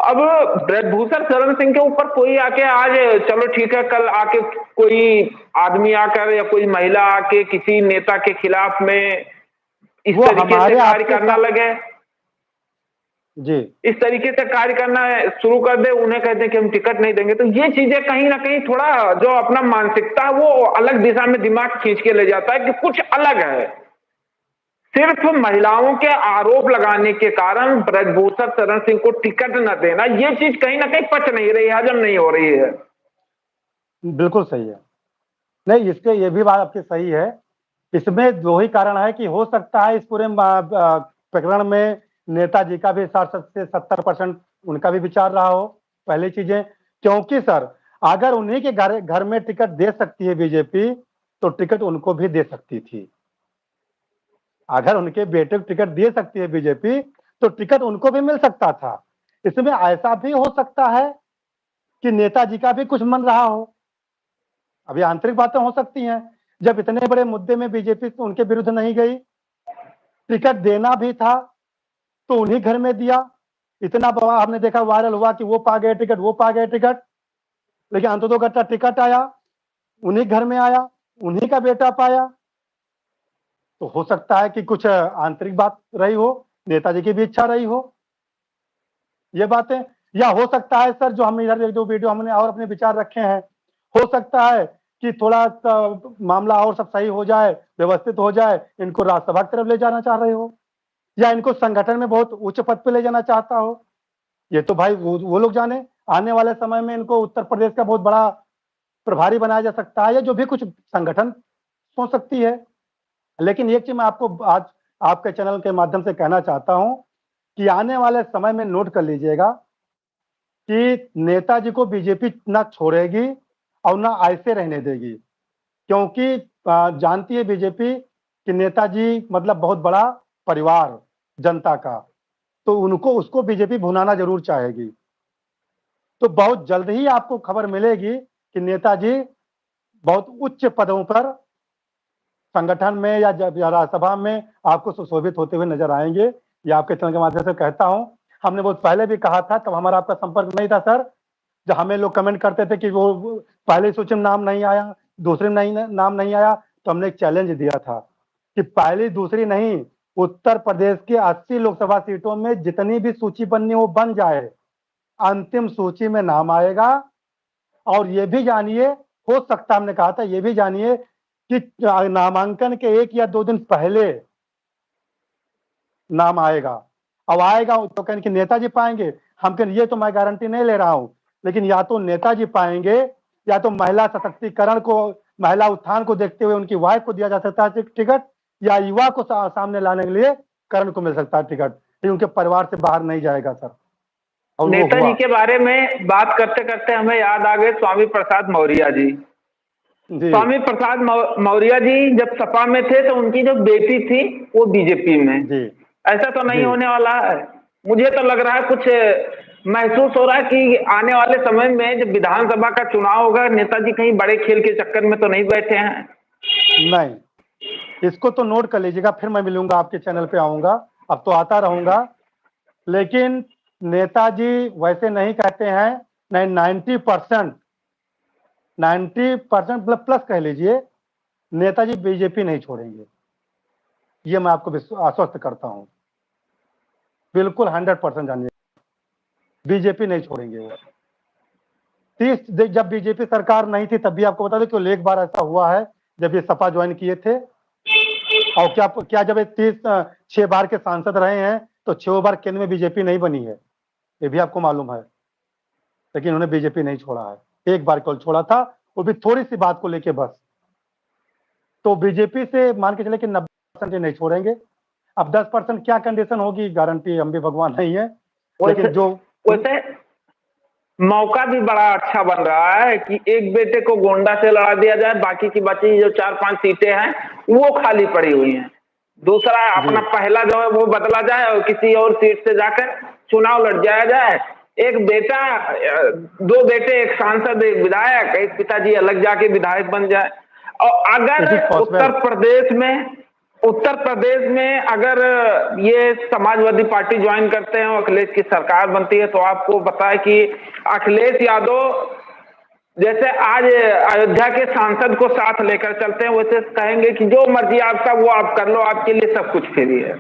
अब ब्रजभूषण शरण सिंह के ऊपर कोई आके आज, चलो ठीक है, कल आके कोई आदमी आकर या कोई महिला आके किसी नेता के खिलाफ में इस वो तरीके से हमारे कार्य आपके करना साथ। लगे, जी इस तरीके से कार्य करना शुरू कर दे, उन्हें कहते हैं कि हम टिकट नहीं देंगे, तो ये चीजें कहीं ना कहीं थोड़ा जो अपना मानसिकता है वो अलग दिशा में दिमाग खींच के ले जाता है कि कुछ अलग है। सिर्फ महिलाओं के आरोप लगाने के कारण ब्रजभूषण शरण सिंह को टिकट न देना, ये चीज कहीं ना कहीं पच नहीं रही है, हजम नहीं हो रही है। बिल्कुल सही है। नहीं, इसके ये भी बात आपकी सही है। इसमें दो ही कारण है कि हो सकता है इस पूरे प्रकरण में नेताजी का भी 60 से 70% उनका भी विचार रहा हो। पहली चीजें, क्योंकि सर अगर उन्हीं के घर घर में टिकट दे सकती है बीजेपी, तो टिकट उनको भी दे सकती थी। अगर उनके बेटे को टिकट दे सकती है बीजेपी, तो टिकट उनको भी मिल सकता था। इसमें ऐसा भी हो सकता है कि नेताजी का भी कुछ मन रहा हो। अभी आंतरिक बातें हो सकती हैं। जब इतने बड़े मुद्दे में बीजेपी तो उनके विरुद्ध नहीं गई, टिकट देना भी था तो उन्हीं घर में दिया। इतना बड़ा हमने देखा, वायरल हुआ कि वो पा गए टिकट, वो पा गए टिकट, लेकिन अंततोगत्वा टिकट आया, उन्हीं घर में आया, उन्हीं का बेटा पाया। तो हो सकता है कि कुछ आंतरिक बात रही हो, नेताजी की भी इच्छा रही हो ये बातें। या हो सकता है सर, जो हम इधर एक दो वीडियो हमने और अपने विचार रखे हैं, हो सकता है कि थोड़ा मामला और सब सही हो जाए, व्यवस्थित हो जाए, इनको राज्यसभा की तरफ ले जाना चाह रहे हो, या इनको संगठन में बहुत उच्च पद पे ले जाना चाहता हो। ये तो भाई वो लोग जाने। आने वाले समय में इनको उत्तर प्रदेश का बहुत बड़ा प्रभारी बनाया जा सकता है, या जो भी कुछ संगठन सोच सकती है। लेकिन एक चीज मैं आपको आज आपके चैनल के माध्यम से कहना चाहता हूं कि आने वाले समय में नोट कर लीजिएगा कि नेताजी को बीजेपी ना छोड़ेगी और ना ऐसे रहने देगी, क्योंकि जानती है बीजेपी कि नेताजी मतलब बहुत बड़ा परिवार जनता का, तो उनको उसको बीजेपी भुनाना जरूर चाहेगी। तो बहुत जल्द ही आपको खबर मिलेगी कि नेताजी बहुत उच्च पदों पर संगठन में या राज्यसभा में आपको सुशोभित होते हुए नजर आएंगे। ये आपके चैनल के माध्यम से कहता हूं। हमने बहुत पहले भी कहा था, तब हमारा आपका संपर्क नहीं था सर। जब हमें लोग कमेंट करते थे कि वो पहले सूची में नाम नहीं आया, दूसरे में नहीं नाम नहीं आया, तो हमने एक चैलेंज दिया था कि पहली दूसरी नहीं, उत्तर प्रदेश की 80 लोकसभा सीटों में जितनी भी सूची बननी वो बन जाए, अंतिम सूची में नाम आएगा। और ये भी जानिए, हो सकता, हमने कहा था ये भी जानिए कि नामांकन के 1 या 2 दिन पहले नाम आएगा। अब आएगा तो कहें कि नेताजी पाएंगे, हम कहें ये तो मैं गारंटी नहीं ले रहा हूं, लेकिन या तो नेताजी पाएंगे, या तो महिला सशक्तिकरण को, महिला उत्थान को देखते हुए उनकी वाइफ को दिया जा सकता है टिकट, या युवा को सामने लाने के लिए करण को मिल सकता है टिकट। ये उनके परिवार से बाहर नहीं जाएगा सर, और वो नेताजी हुआ। के बारे में बात करते करते हमें याद आ गए स्वामी प्रसाद मौर्य जी। जी स्वामी प्रसाद मौर्य जी जब सपा में थे तो उनकी जो बेटी थी वो बीजेपी में। जी ऐसा तो नहीं जी होने वाला है। मुझे तो लग रहा है, कुछ महसूस हो रहा है कि आने वाले समय में जब विधानसभा का चुनाव होगा, नेताजी कहीं बड़े खेल के चक्कर में तो नहीं बैठे हैं। नहीं, इसको तो नोट कर लीजिएगा। फिर मैं मिलूंगा, आपके चैनल पे आऊंगा, अब तो आता रहूंगा। लेकिन नेताजी वैसे नहीं कहते हैं। नहीं, 90%, 90% प्लस कह लीजिए, नेताजी बीजेपी नहीं छोड़ेंगे। ये मैं आपको आश्वस्त करता हूं, बिल्कुल 100% जानिए, बीजेपी नहीं छोड़ेंगे वो। 30 जब बीजेपी सरकार नहीं थी तब भी आपको बता दें कि एक बार ऐसा हुआ है जब ये सपा ज्वाइन किए थे। और क्या क्या जब ये 6 बार के सांसद रहे हैं तो 6 बार केंद्र में बीजेपी नहीं बनी है, ये भी आपको मालूम है। लेकिन उन्होंने बीजेपी नहीं छोड़ा है, एक बार केवल छोड़ा था, वो भी थोड़ी सी बात को लेके बस। तो बीजेपी से मान के चले कि 90% नहीं छोड़ेंगे। अब 10% क्या कंडीशन होगी, गारंटी हम भी भगवान नहीं है, वैसे लेकिन जो वैसे मौका भी बड़ा अच्छा बन रहा है कि एक बेटे को गोंडा से लड़ा दिया जाए, बाकी की बची जो 4-5 सीटें हैं वो खाली पड़ी हुई हैं। दूसरा जी अपना पहला जो है वो बदला जाए और किसी और सीट से जाकर चुनाव लड़ जाया जाए। एक बेटा, दो बेटे, एक सांसद, एक विधायक, एक पिताजी अलग जाके विधायक बन जाए। और इट इज अगर पॉसिबल। उत्तर प्रदेश में अगर ये समाजवादी पार्टी ज्वाइन करते हैं और अखिलेश की सरकार बनती है, तो आपको पता है कि अखिलेश यादव जैसे आज अयोध्या के सांसद को साथ लेकर चलते हैं, वैसे कहेंगे कि जो मर्जी आपका वो आप कर लो, आपके लिए सब कुछ फ्री है।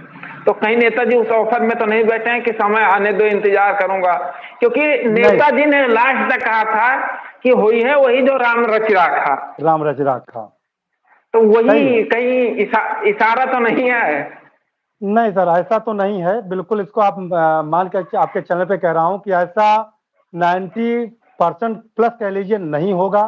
तो कहीं नेताजी उस ऑफर में तो नहीं बैठे हैं कि समय आने दो, इंतजार करूंगा, क्योंकि नहीं, नेताजी ने लास्ट तक कहा था कि हुई है वही जो राम रच राखा। राम रच राखा। तो सही है। वही कहीं इशारा तो नहीं है? नहीं सर, ऐसा तो नहीं है, बिल्कुल इसको आप मान के आपके चैनल पे कह रहा हूं कि ऐसा 90% प्लस कह लीजिए नहीं होगा,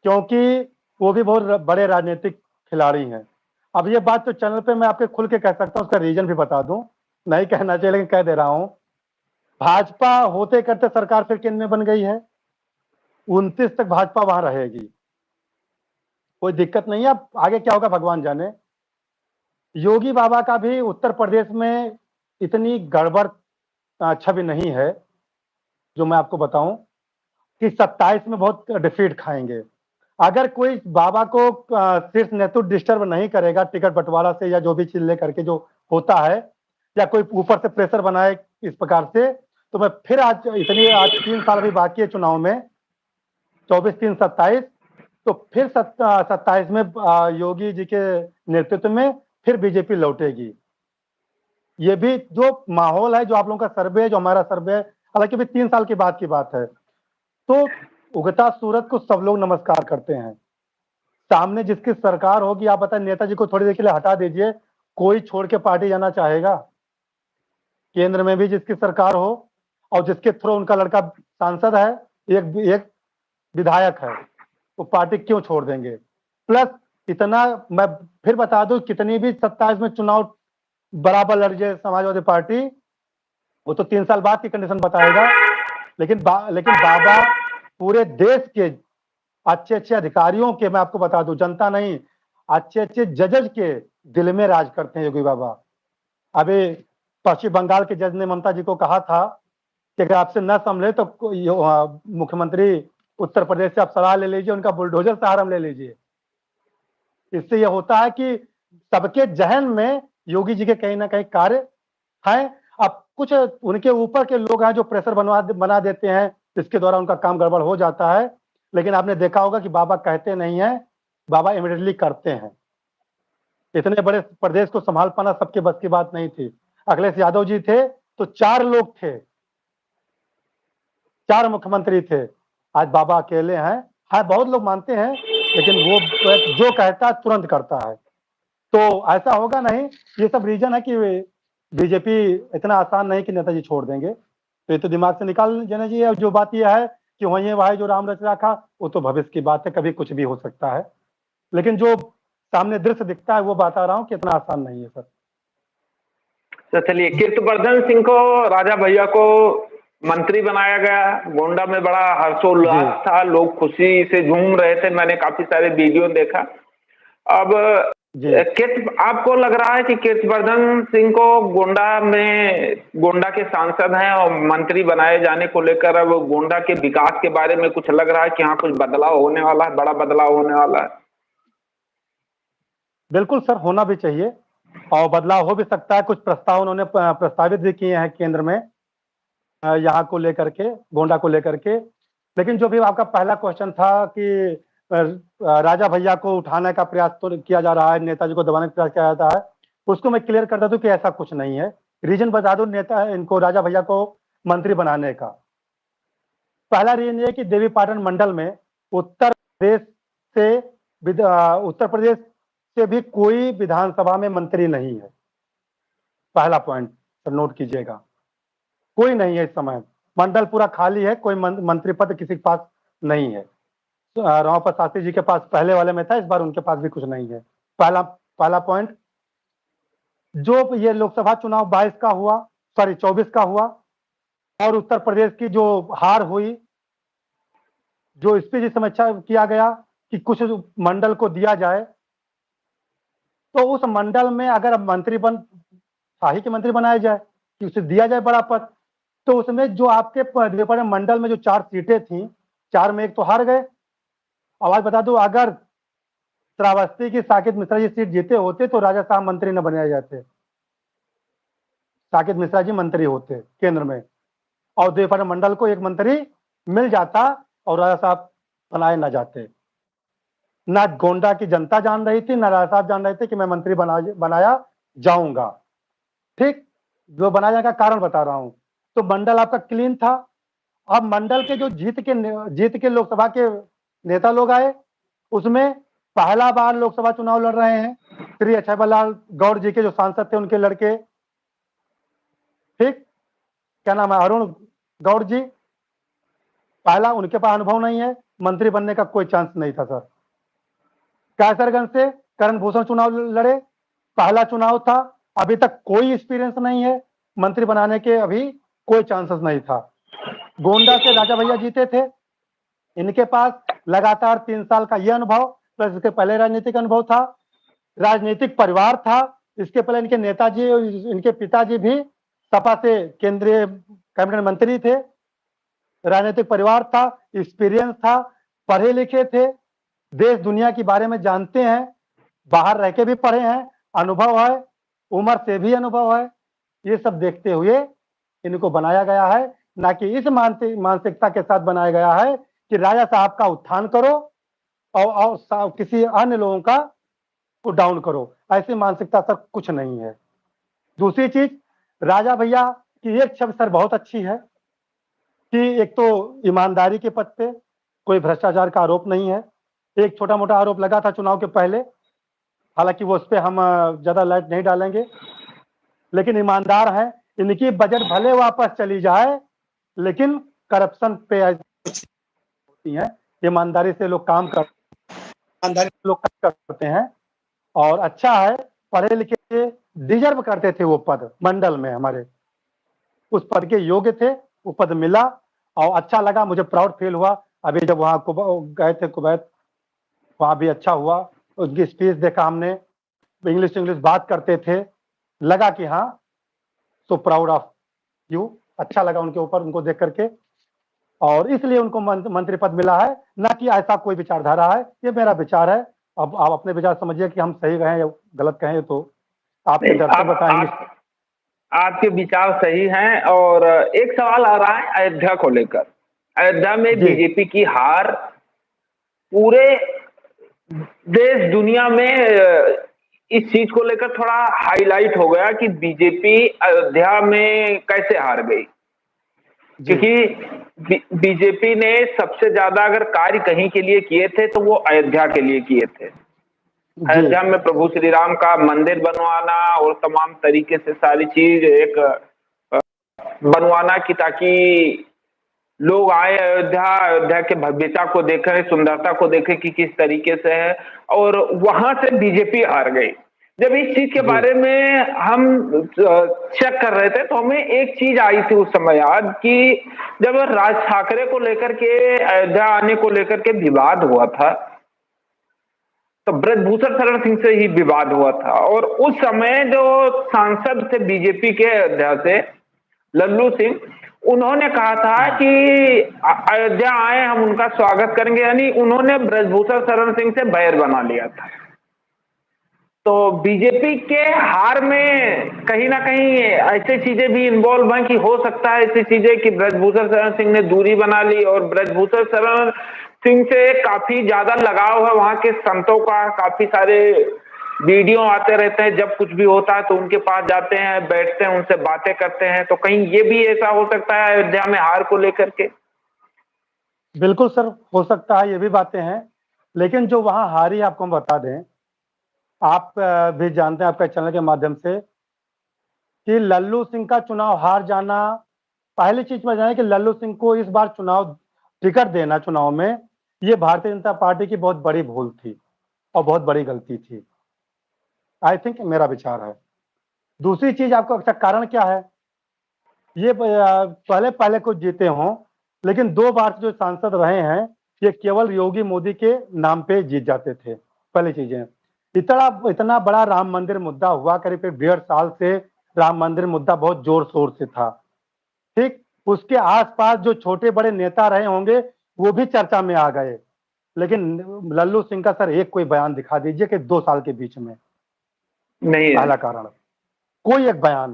क्योंकि वो भी बहुत बड़े राजनीतिक खिलाड़ी हैं। अब ये बात तो चैनल पे मैं आपके खुल के कह सकता हूँ, उसका रीजन भी बता दूं, नहीं कहना चाहिए लेकिन कह दे रहा हूँ। भाजपा होते करते सरकार फिर केंद्र में बन गई है, 29 तक भाजपा वहां रहेगी, कोई दिक्कत नहीं है। अब आगे क्या होगा भगवान जाने। योगी बाबा का भी उत्तर प्रदेश में इतनी गड़बड़ छवि नहीं है, जो मैं आपको बताऊं कि 27 में बहुत डिफीट खाएंगे। अगर कोई बाबा को शीर्ष नेतृत्व डिस्टर्ब नहीं करेगा टिकट बंटवारा से या जो भी चीज लेकर के जो होता है, या कोई ऊपर से प्रेशर बनाए इस प्रकार से, तो मैं फिर आज 3 साल अभी बाकी है चुनाव में, 24, 3, 27, तो फिर 27 में योगी जी के नेतृत्व में फिर बीजेपी लौटेगी। ये भी जो माहौल है, जो आप लोगों का सर्वे है, जो हमारा सर्वे है, हालांकि भी 3 साल की बात है, तो उगता सूरज को सब लोग नमस्कार करते हैं। सामने जिसकी सरकार होगी, आप बताएं, नेताजी को थोड़ी देर के लिए हटा दीजिए, कोई छोड़ के पार्टी जाना चाहेगा? केंद्र में भी जिसकी सरकार हो और जिसके थ्रू उनका लड़का सांसद है, एक विधायक है, वो पार्टी क्यों छोड़ देंगे? प्लस इतना मैं फिर बता दूं, कितनी भी 27 में चुनाव बराबर लड़ जाए समाजवादी पार्टी, वो तो 3 साल बाद की कंडीशन बताएगा। लेकिन बाबा पूरे देश के अच्छे अच्छे अधिकारियों के, मैं आपको बता दूं, जनता नहीं, अच्छे अच्छे जजेज के दिल में राज करते हैं योगी बाबा। अभी पश्चिम बंगाल के जज ने ममता जी को कहा था कि अगर आपसे न संभले तो मुख्यमंत्री उत्तर प्रदेश से आप सलाह ले लीजिए, उनका बुलडोजर सहारा ले लीजिए। इससे यह होता है कि सबके जहन में योगी जी के कहीं ना कहीं कार्य हैं। अब कुछ उनके ऊपर के लोग हैं जो प्रेशर बना देते हैं, जिसके द्वारा उनका काम गड़बड़ हो जाता है। लेकिन आपने देखा होगा कि बाबा कहते नहीं है, बाबा इमीडिएटली करते हैं। इतने बड़े प्रदेश को संभाल पाना सबके बस की बात नहीं थी। अखिलेश यादव जी थे तो 4 लोग थे, 4 मुख्यमंत्री थे, आज बाबा अकेले हैं। हाँ, बहुत लोग मानते हैं, लेकिन वो जो कहता है तुरंत करता है, तो ऐसा होगा नहीं। ये सब रीजन है कि बीजेपी इतना आसान नहीं कि नेताजी छोड़ देंगे, तो ये तो दिमाग से निकाल जाना चाहिए। जो बात यह है कि वही वही जो राम रच रखा, वो तो भविष्य की बात है, कभी कुछ भी हो सकता है। लेकिन जो सामने दृश्य दिखता है वो बता रहा हूँ कि इतना आसान नहीं है सर। तो चलिए, कीर्तिवर्धन सिंह को, राजा भैया को मंत्री बनाया गया। गोंडा में बड़ा हर्षोल्लास जी था, लोग खुशी से झूम रहे थे, मैंने काफी सारे वीडियो देखा। अब जी आपको लग रहा है कि कीर्तिवर्धन सिंह को गोंडा के सांसद हैं और मंत्री बनाए जाने को लेकर अब गोंडा के विकास के बारे में कुछ लग रहा है कि हाँ कुछ बदलाव होने वाला है, बड़ा बदलाव होने वाला है? बिल्कुल सर, होना भी चाहिए और बदलाव हो भी सकता है। कुछ प्रस्ताव उन्होंने प्रस्तावित भी किए हैं केंद्र में, यहाँ को लेकर के, गोंडा को लेकर के। लेकिन जो भी आपका पहला क्वेश्चन था कि राजा भैया को उठाने का प्रयास तो किया जा रहा है, नेताजी को दबाने का प्रयास किया जाता है, उसको मैं क्लियर करता दूं कि ऐसा कुछ नहीं है। रीजन बता दूं इनको राजा भैया को मंत्री बनाने का। पहला रीजन ये कि देवी पाटन मंडल में उत्तर प्रदेश से उत्तर प्रदेश से भी कोई विधानसभा में मंत्री नहीं है। पहला पॉइंट नोट कीजिएगा, कोई नहीं है इस समय। मंडल पूरा खाली है, कोई मंत्री पद किसी के पास नहीं है। राव प्रसाद शास्त्री जी के पास पहले वाले में था, इस बार उनके पास भी कुछ नहीं है। पहला पहला पॉइंट, जो ये लोकसभा चुनाव 22 का हुआ, सॉरी 24 का हुआ, और उत्तर प्रदेश की जो हार हुई, जो इस पे जो समीक्षा किया गया कि कुछ मंडल को दिया जाए, तो उस मंडल में अगर मंत्री शाही के मंत्री बनाया जाए कि उसे दिया जाए बड़ा पद, तो उसमें जो आपके मंडल में जो 4 सीटें थी, 4 में 1 तो हार गए। अब आज बता दूं, अगर श्रावस्ती की साकेत मिश्रा जी सीट जीते होते तो राजा साहब मंत्री न बनाए जाते, साकेत मिश्रा जी मंत्री होते केंद्र में, और देवपाटन मंडल को 1 मंत्री मिल जाता और राजा साहब बनाए न जाते। ना गोंडा की जनता जान रही थी, ना राजा साहब जान रहे थे कि मैं मंत्री बनाया जाऊंगा। ठीक, जो बनाया जाने का कारण बता रहा हूं। तो मंडल आपका क्लीन था। अब मंडल के जो जीत के लोकसभा के नेता लोग आए, उसमें पहला बार लोकसभा चुनाव लड़ रहे हैं श्री अक्षयलाल गौड़ जी के जो सांसद थे, उनके लड़के, ठीक, क्या नाम है, अरुण गौड़ जी। पहला, उनके पास अनुभव नहीं है, मंत्री बनने का कोई चांस नहीं था सर। कैसरगंज से करण भूषण चुनाव लड़े, पहला चुनाव था, अभी तक कोई एक्सपीरियंस नहीं है, मंत्री बनाने के अभी कोई चांसेस नहीं था। गोंडा से राजा भैया जीते थे, इनके पास लगातार 3 साल का यह अनुभव प्लस इसके पहले राजनीतिक अनुभव था, राजनीतिक परिवार था। इसके पहले इनके नेताजी, इनके पिताजी भी सपा से केंद्रीय कैबिनेट मंत्री थे, राजनीतिक परिवार था, एक्सपीरियंस था, पढ़े लिखे थे, देश दुनिया के बारे में जानते हैं, बाहर रह के भी पढ़े हैं, अनुभव है, उम्र से भी अनुभव है। ये सब देखते हुए इनको बनाया गया है, ना कि इस मानसिकता के साथ बनाया गया है कि राजा साहब का उत्थान करो और किसी अन्य लोगों का को डाउन करो। ऐसी मानसिकता सर कुछ नहीं है। दूसरी चीज, राजा भैया की एक छवि सर बहुत अच्छी है कि एक तो ईमानदारी के पद पे, कोई भ्रष्टाचार का आरोप नहीं है। एक छोटा मोटा आरोप लगा था चुनाव के पहले, हालांकि वो उस पर हम ज्यादा लाइट नहीं डालेंगे, लेकिन ईमानदार है। इनकी बजट भले वापस चली जाए, लेकिन करप्शन पे होती है, ईमानदारी से लोग काम करते हैं, और अच्छा है, पढ़े लिखे, डिजर्व करते थे वो पद मंडल में, हमारे उस पद के योग्य थे, वो पद मिला और अच्छा लगा, मुझे प्राउड फील हुआ। अभी जब वहाँ गए थे कुवैत, वहाँ भी अच्छा हुआ, उनकी स्पीच देखा हमने, इंग्लिश बात करते थे, लगा कि हाँ, सो प्राउड ऑफ यू, अच्छा लगा उनके ऊपर, उनको देख करके, और इसलिए उनको मंत्री पद मिला है, ना कि ऐसा कोई विचारधारा है। ये मेरा विचार है। अब आप अपने विचार समझिए कि हम सही कहें या गलत कहें, तो आपके दर्शक बताएंगे। आपके विचार सही हैं। और एक सवाल आ रहा है अयोध्या को लेकर। अयोध्या में बीजेपी की हार पूरे देश दुनिया में इस चीज को लेकर थोड़ा हाईलाइट हो गया कि बीजेपी अयोध्या में कैसे हार गई, क्योंकि बीजेपी ने सबसे ज्यादा अगर कार्य कहीं के लिए किए थे तो वो अयोध्या के लिए किए थे। अयोध्या में प्रभु श्री राम का मंदिर बनवाना और तमाम तरीके से सारी चीज एक बनवाना कि ताकि लोग आए अयोध्या के भव्यता को देखें, सुंदरता को देखें कि किस तरीके से है, और वहां से बीजेपी हार गई। जब इस चीज के बारे में हम चेक कर रहे थे तो हमें एक चीज आई थी उस समय याद, कि जब राज ठाकरे को लेकर के अयोध्या आने को लेकर के विवाद हुआ था, तो ब्रजभूषण शरण सिंह से ही विवाद हुआ था। और उस समय जो सांसद थे बीजेपी के अयोध्या से, लल्लू सिंह, उन्होंने कहा था कि अयोध्या आए हम उनका स्वागत करेंगे, यानी उन्होंने ब्रजभूषण शरण सिंह से बैर बना लिया था। तो बीजेपी के हार में कहीं ना कहीं ऐसी चीजें भी इन्वॉल्व हैं कि हो सकता है ऐसी चीजें कि ब्रजभूषण शरण सिंह ने दूरी बना ली, और ब्रजभूषण शरण सिंह से काफी ज्यादा लगाव है वहां के संतों का। काफी सारे वीडियो आते रहते हैं, जब कुछ भी होता है तो उनके पास जाते हैं, बैठते हैं, उनसे बातें करते हैं। तो कहीं ये भी ऐसा हो सकता है अयोध्या में हार को लेकर के? बिल्कुल सर, हो सकता है, ये भी बातें हैं। लेकिन जो वहां हारी, आपको हम बता दें, आप भी जानते हैं आपके चैनल के माध्यम से, कि लल्लू सिंह का चुनाव हार जाना, पहली चीज में जाने कि लल्लू सिंह को इस बार टिकट देना चुनाव में, ये भारतीय जनता पार्टी की बहुत बड़ी भूल थी और बहुत बड़ी गलती थी। आई थिंक मेरा विचार है। दूसरी चीज आपको अच्छा कारण क्या है, ये पहले पहले कुछ जीते हों, लेकिन 2 बार जो सांसद रहे हैं ये केवल योगी मोदी के नाम पे जीत जाते थे। पहली चीज है, इतना बड़ा राम मंदिर मुद्दा हुआ, करीब 1.5 साल से राम मंदिर मुद्दा बहुत जोर शोर से था, ठीक। उसके आसपास जो छोटे बड़े नेता रहे होंगे वो भी चर्चा में आ गए, लेकिन लल्लू सिंह का सर एक कोई बयान दिखा दीजिए कि 2 साल के बीच में, नहीं है। पहला कारण कोई एक बयान,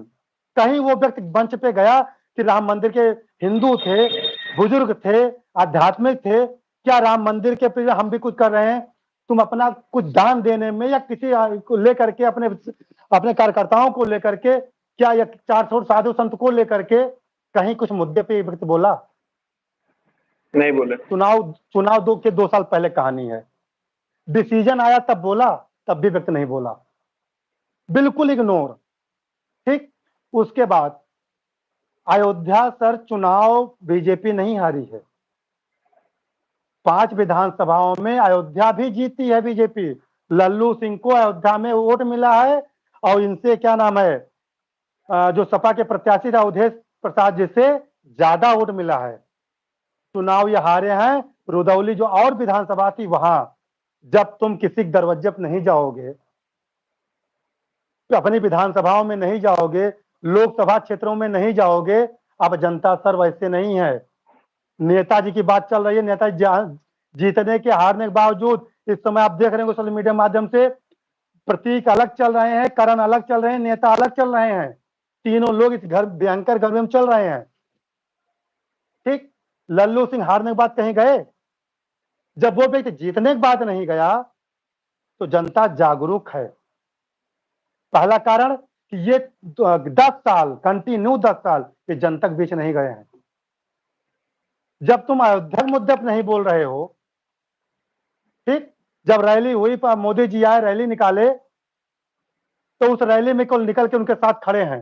कहीं वो व्यक्ति मंच पे गया कि राम मंदिर के हिंदू थे, बुजुर्ग थे, आध्यात्मिक थे, क्या राम मंदिर के प्रति हम भी कुछ कर रहे हैं, तुम अपना कुछ दान देने में या किसी को लेकर के अपने कार्यकर्ताओं को लेकर के, क्या या 400 साधु संत को लेकर के कहीं कुछ मुद्दे पे ये व्यक्ति बोला? नहीं बोले। चुनाव 2 साल पहले कहानी है, डिसीजन आया तब बोला, तब भी व्यक्ति नहीं बोला, बिल्कुल इग्नोर, ठीक। उसके बाद अयोध्या सर चुनाव बीजेपी नहीं हारी है, 5 विधानसभाओं में अयोध्या भी जीती है बीजेपी। लल्लू सिंह को अयोध्या में वोट मिला है और इनसे क्या नाम है, जो सपा के प्रत्याशी था अवधेश प्रसाद जी से ज्यादा वोट मिला है। चुनाव ये हारे हैं, रुदौली जो और विधानसभा थी वहां, जब तुम किसी दरवाजे पर नहीं जाओगे, तो अपनी विधानसभाओं में नहीं जाओगे, लोकसभा क्षेत्रों में नहीं जाओगे, अब जनता सर वैसे नहीं है। नेताजी की बात चल रही है, नेताजी जीतने के हारने के बावजूद इस समय आप देख रहे हैं सोशल मीडिया माध्यम से प्रतीक अलग चल रहे हैं, करण अलग चल रहे हैं, नेता अलग चल रहे हैं, तीनों लोग इस घर भयंकर घर में चल रहे हैं, ठीक। लल्लू सिंह हारने के बाद कहीं गए, जब वो व्यक्ति जीतने के बाद नहीं गया तो जनता जागरूक है। पहला कारण कि ये 10 साल कंटिन्यू 10 साल ये जनता के बीच नहीं गए हैं। जब तुम अयोध्या के मुद्दे पर नहीं बोल रहे हो, ठीक, जब रैली हुई मोदी जी आए रैली निकाले तो उस रैली में कल निकल के उनके साथ खड़े हैं,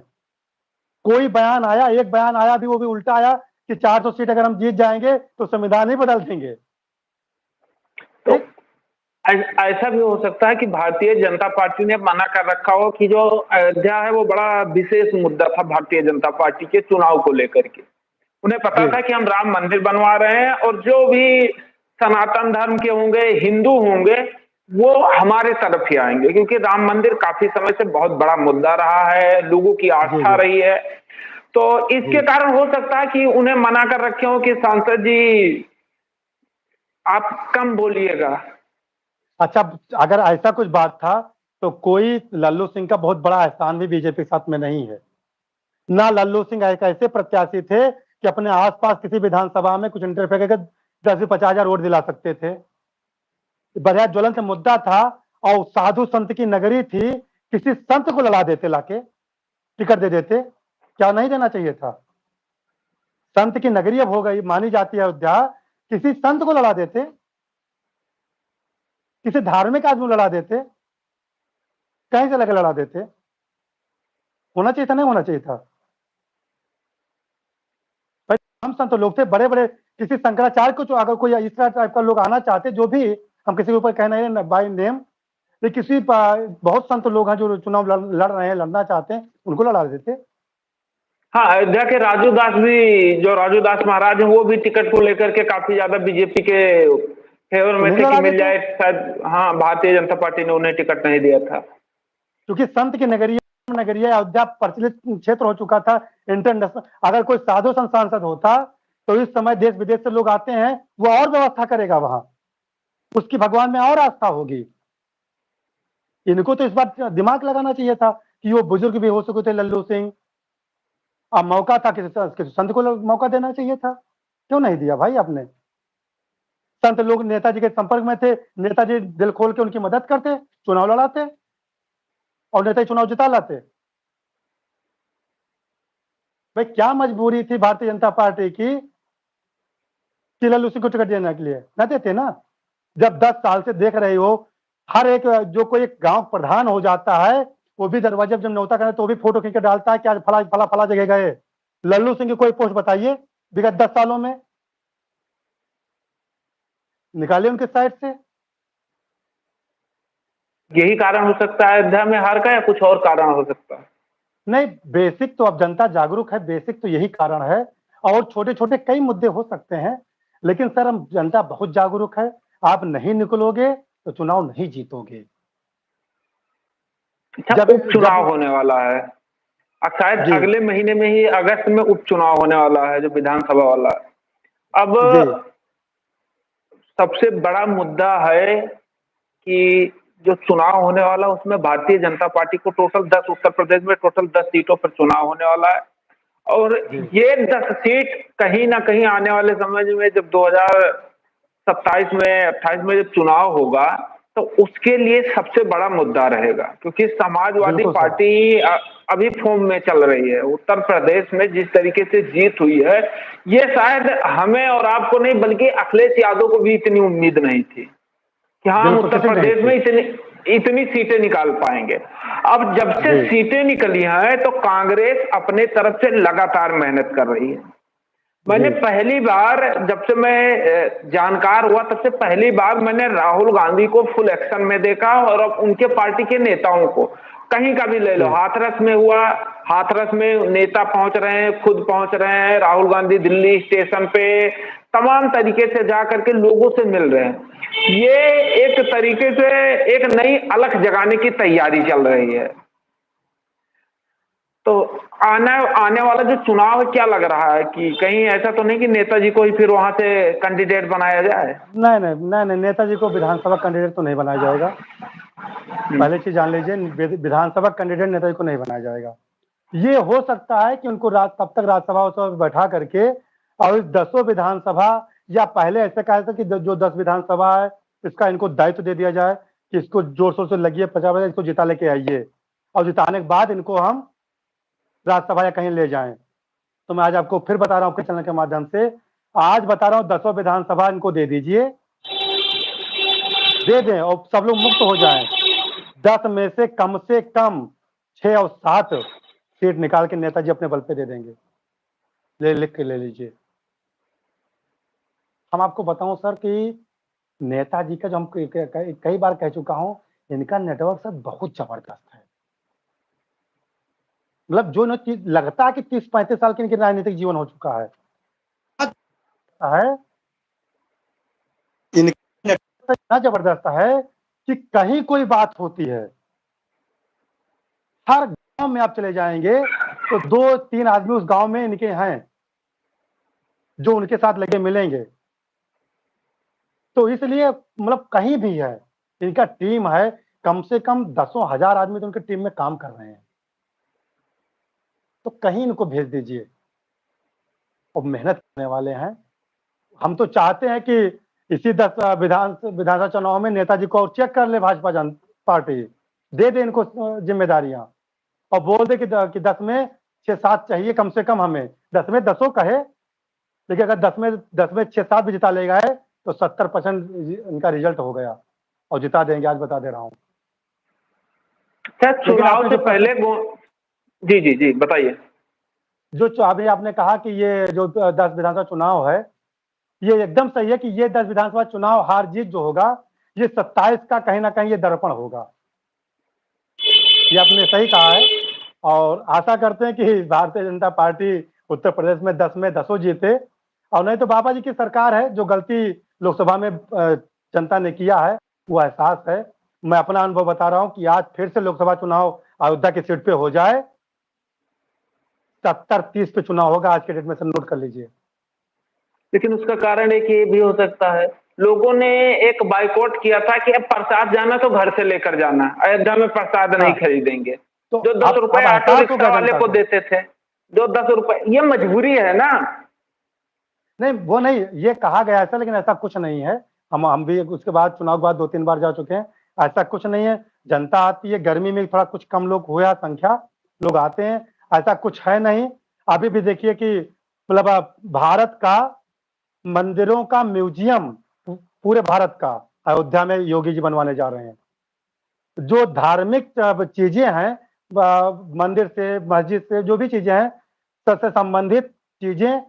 कोई बयान आया, एक बयान आया भी वो भी उल्टा आया कि 400 सीट अगर हम जीत जाएंगे तो संविधान ही बदल देंगे, तो ठीक। ऐसा भी हो सकता है कि भारतीय जनता पार्टी ने मना कर रखा हो कि जो अयोध्या है वो बड़ा विशेष मुद्दा था भारतीय जनता पार्टी के चुनाव को लेकर के। उन्हें पता जी था कि हम राम मंदिर बनवा रहे हैं और जो भी सनातन धर्म के होंगे, हिंदू होंगे, वो हमारे तरफ ही आएंगे, क्योंकि राम मंदिर काफी समय से बहुत बड़ा मुद्दा रहा है, लोगों की जी आस्था जी रही है। तो इसके जी कारण हो सकता है कि उन्हें मना कर रखे हो कि सांसद जी आप कम बोलिएगा। अच्छा, अगर ऐसा कुछ बात था तो कोई लल्लू सिंह का बहुत बड़ा एहसान भी बीजेपी के साथ में नहीं है ना। लल्लू सिंह एक ऐसे प्रत्याशी थे कि अपने आसपास किसी विधानसभा में कुछ इंटरफेयर करके 10 से 50 हजार वोट दिला सकते थे, बढ़िया ज्वलंत मुद्दा था और साधु संत की नगरी थी, किसी संत को लड़ा देते, लाके टिकट दे देते, क्या नहीं देना चाहिए था? संत की नगरी अब हो गई, मानी जाती है अयोध्या, किसी संत को लड़ा देते, किसी धार्मिक आदमी को लड़ा देते, कहीं से लगे लड़ा देते, होना चाहिए था नहीं होना चाहिए था? भाई हम संत लोग थे, बड़े बड़े, किसी शंकराचार्य को अगर कोई इस तरह टाइप का लोग आना चाहते, जो भी हम किसी के ऊपर कह रहे हैं बाय नेम, ये किसी बहुत संत लोग हैं जो चुनाव लड़ रहे हैं, लड़ना चाहते हैं, उनको लड़ा देते। हाँ, अयोध्या के राजू दास भी, जो राजू दास महाराज हैं, वो भी टिकट को लेकर के काफी ज्यादा बीजेपी के फेवर में उन्हें थे कि लड़ा मिल देते जाए शायद। हाँ, भारतीय जनता पार्टी ने उन्हें टिकट नहीं दिया था, क्योंकि संत की नगरी अयोध्या प्रचलित क्षेत्र हो चुका था इंटरनेशनल। अगर कोई साधु संत सांसद होता तो इस समय देश विदेश से लोग आते हैं, वो और व्यवस्था करेगा वहां, उसकी भगवान में और आस्था होगी। इनको तो इस बात दिमाग लगाना चाहिए था कि वो बुजुर्ग भी हो सके थे लल्लू सिंह, अब मौका था किसी संत को मौका देना चाहिए था, क्यों नहीं दिया भाई आपने? संत लोग नेताजी के संपर्क में थे, नेताजी दिल खोल के उनकी मदद करते, चुनाव लड़ाते और नेताजी चुनाव जिता लाते। भाई क्या मजबूरी थी भारतीय जनता पार्टी की कि लल्लू सिंह को टिकट देने के लिए? न देते ना। जब 10 साल से देख रहे हो, हर एक जो कोई एक गांव प्रधान हो जाता है, वो भी दरवाजे जब न्योता करे तो भी फोटो खींच के डालता है, क्या फला फला फला जगह गए। लल्लू सिंह की कोई पोस्ट बताइए विगत 10 सालों में, निकालिए उनके साइड से। यही कारण हो सकता है अयोध्या में हार का, या कुछ और कारण हो सकता है? नहीं, बेसिक तो अब जनता जागरूक है, बेसिक तो यही कारण है और छोटे-छोटे कई मुद्दे हो सकते हैं, लेकिन सर हम जनता बहुत जागरूक है, आप नहीं निकलोगे तो चुनाव नहीं जीतोगे। अच्छा, जब जब उपचुनाव होने वाला है, अब शायद जी, अगले महीने में ही अगस्त में उपचुनाव होने वाला है, जो विधानसभा वाला है। अब जी, सबसे बड़ा मुद्दा है कि जो चुनाव होने वाला है उसमें भारतीय जनता पार्टी को टोटल 10, उत्तर प्रदेश में टोटल 10 सीटों पर चुनाव होने वाला है। और जी, ये 10 सीट कहीं ना कहीं आने वाले समय में जब 2027 में 28 में जब चुनाव होगा तो उसके लिए सबसे बड़ा मुद्दा रहेगा, क्योंकि समाजवादी बिल्कुल सर। पार्टी अभी फॉर्म में चल रही है। उत्तर प्रदेश में जिस तरीके से जीत हुई है, ये शायद हमें और आपको नहीं बल्कि अखिलेश यादव को भी इतनी उम्मीद नहीं थी कि हाँ, हम बिल्कुल, उत्तर किसी को नहीं प्रदेश थी। में इतनी इतनी सीटें निकाल पाएंगे। अब जब से जी, सीटें निकली हैं तो कांग्रेस अपने तरफ से लगातार मेहनत कर रही है। जी, मैंने पहली बार, जब से मैं जानकार हुआ तब से पहली बार मैंने राहुल गांधी को फुल एक्शन में देखा, और अब उनके पार्टी के नेताओं को कहीं का भी ले लो, जी, हाथरस में हुआ, हाथरस में नेता पहुंच रहे हैं, खुद पहुंच रहे हैं, राहुल गांधी दिल्ली स्टेशन पे तमाम तरीके से जा करके लोगों से मिल रहे हैं। ये एक तरीके से एक नई अलख जगाने की तैयारी चल रही है। तो आने आने वाला जो चुनाव है, क्या लग रहा है कि कहीं ऐसा तो नहीं कि नेताजी को ही फिर वहां से कैंडिडेट बनाया जाए? नहीं, नहीं, नहीं, नहीं, नेताजी को विधानसभा कैंडिडेट तो नहीं बनाया जाएगा। पहली चीज़ जान लीजिए, विधानसभा कैंडिडेट नेताजी को नहीं बनाया जाएगा। ये हो सकता है कि उनको तब तक राज्यसभा में बैठा करके और दसों विधानसभा, या पहले ऐसे कहा था कि जो 10 विधानसभा है इसका इनको दायित्व दे दिया जाए कि इसको जोर शोर से लगिए, 50 इसको जिता लेके आइए और जिताने के बाद इनको हम राज्यसभा या कहीं ले जाएं। तो मैं आज आपको फिर बता रहा हूँ चैनल के माध्यम से, आज बता रहा हूँ, दसों विधानसभा इनको दे दीजिए, दे दें और सब लोग मुक्त हो जाएं। 10 में से कम 6 और 7 सीट निकाल के नेताजी अपने बल पे दे देंगे। लिख के ले लीजिए। हम आपको बताऊं सर कि नेताजी का, जो हम कई बार कह चुका हूं, इनका नेटवर्क सर बहुत जबरदस्त है। मतलब जो न चीज लगता है कि 30-35 साल की इनकी राजनीतिक जीवन हो चुका है, इनका नेटवर्क इतना जबरदस्त है कि कहीं कोई बात होती है, हर गांव में आप चले जाएंगे तो 2-3 आदमी उस गांव में इनके हैं जो उनके साथ लगे मिलेंगे। तो इसलिए मतलब कहीं भी है, इनका टीम है, कम से कम दसों हजार आदमी तो उनकी टीम में काम कर रहे हैं। तो कहीं इनको भेज दीजिए और मेहनत करने वाले हैं। हम तो चाहते हैं कि इसी 10 विधानसभा चुनाव में नेताजी को और चेक कर ले भाजपा पार्टी, दे दे इनको जिम्मेदारियां और बोल दे कि 10 में 6-7 चाहिए कम से कम हमें। 10 में 10 कहे, लेकिन अगर 10 में 6-7 भी जिता लेगा है तो 70% इनका रिजल्ट हो गया और जिता देंगे, आज बता दे रहा हूँ। क्या लेकिन चुनाव आपने से जो प्रश्न, पहले जी जी जी, बताइए। जो अभी आपने कहा कि ये जो 10 विधानसभा चुनाव है, ये एकदम सही है कि ये 10 विधानसभा चुनाव हार जीत जो होगा, ये 27 का कहीं ना कहीं ये दर्पण होगा। ये आपने सही कहा है और आशा करते हैं कि भारतीय जनता पार्टी उत्तर प्रदेश में 10 में 10 जीते, और नहीं तो बाबा जी की सरकार है, जो गलती लोकसभा में जनता ने किया है वो एहसास है। मैं अपना अनुभव बता रहा हूं कि आज फिर से लोकसभा चुनाव अयोध्या की सीट पे हो जाए, 70-30 पे चुनाव होगा आज के डेट में, से नोट कर लीजिए। लेकिन उसका कारण एक ये भी हो सकता है, लोगों ने एक बाइकआउट किया था कि अब प्रसाद जाना तो घर से लेकर जाना, अयोध्या में प्रसाद नहीं हाँ, खरीदेंगे। तो जो 10 रुपए अब ऑटो एहसास हो रिक्शा गया वाले जनता को को। देते थे, जो 10 रुपए, ये मजबूरी है ना। नहीं, वो नहीं, ये कहा गया ऐसा, लेकिन ऐसा कुछ नहीं है। हम भी उसके बाद चुनाव के बाद 2-3 बार जा चुके हैं, ऐसा कुछ नहीं है। जनता आती है, गर्मी में थोड़ा कुछ कम लोग हुआ संख्या, लोग आते हैं, ऐसा कुछ है नहीं। अभी भी देखिए कि मतलब भारत का मंदिरों का म्यूजियम, पूरे भारत का, अयोध्या में योगी जी बनवाने जा रहे हैं। जो धार्मिक चीजें हैं, मंदिर से, मस्जिद से, जो भी चीजें हैं, सबसे संबंधित चीजें,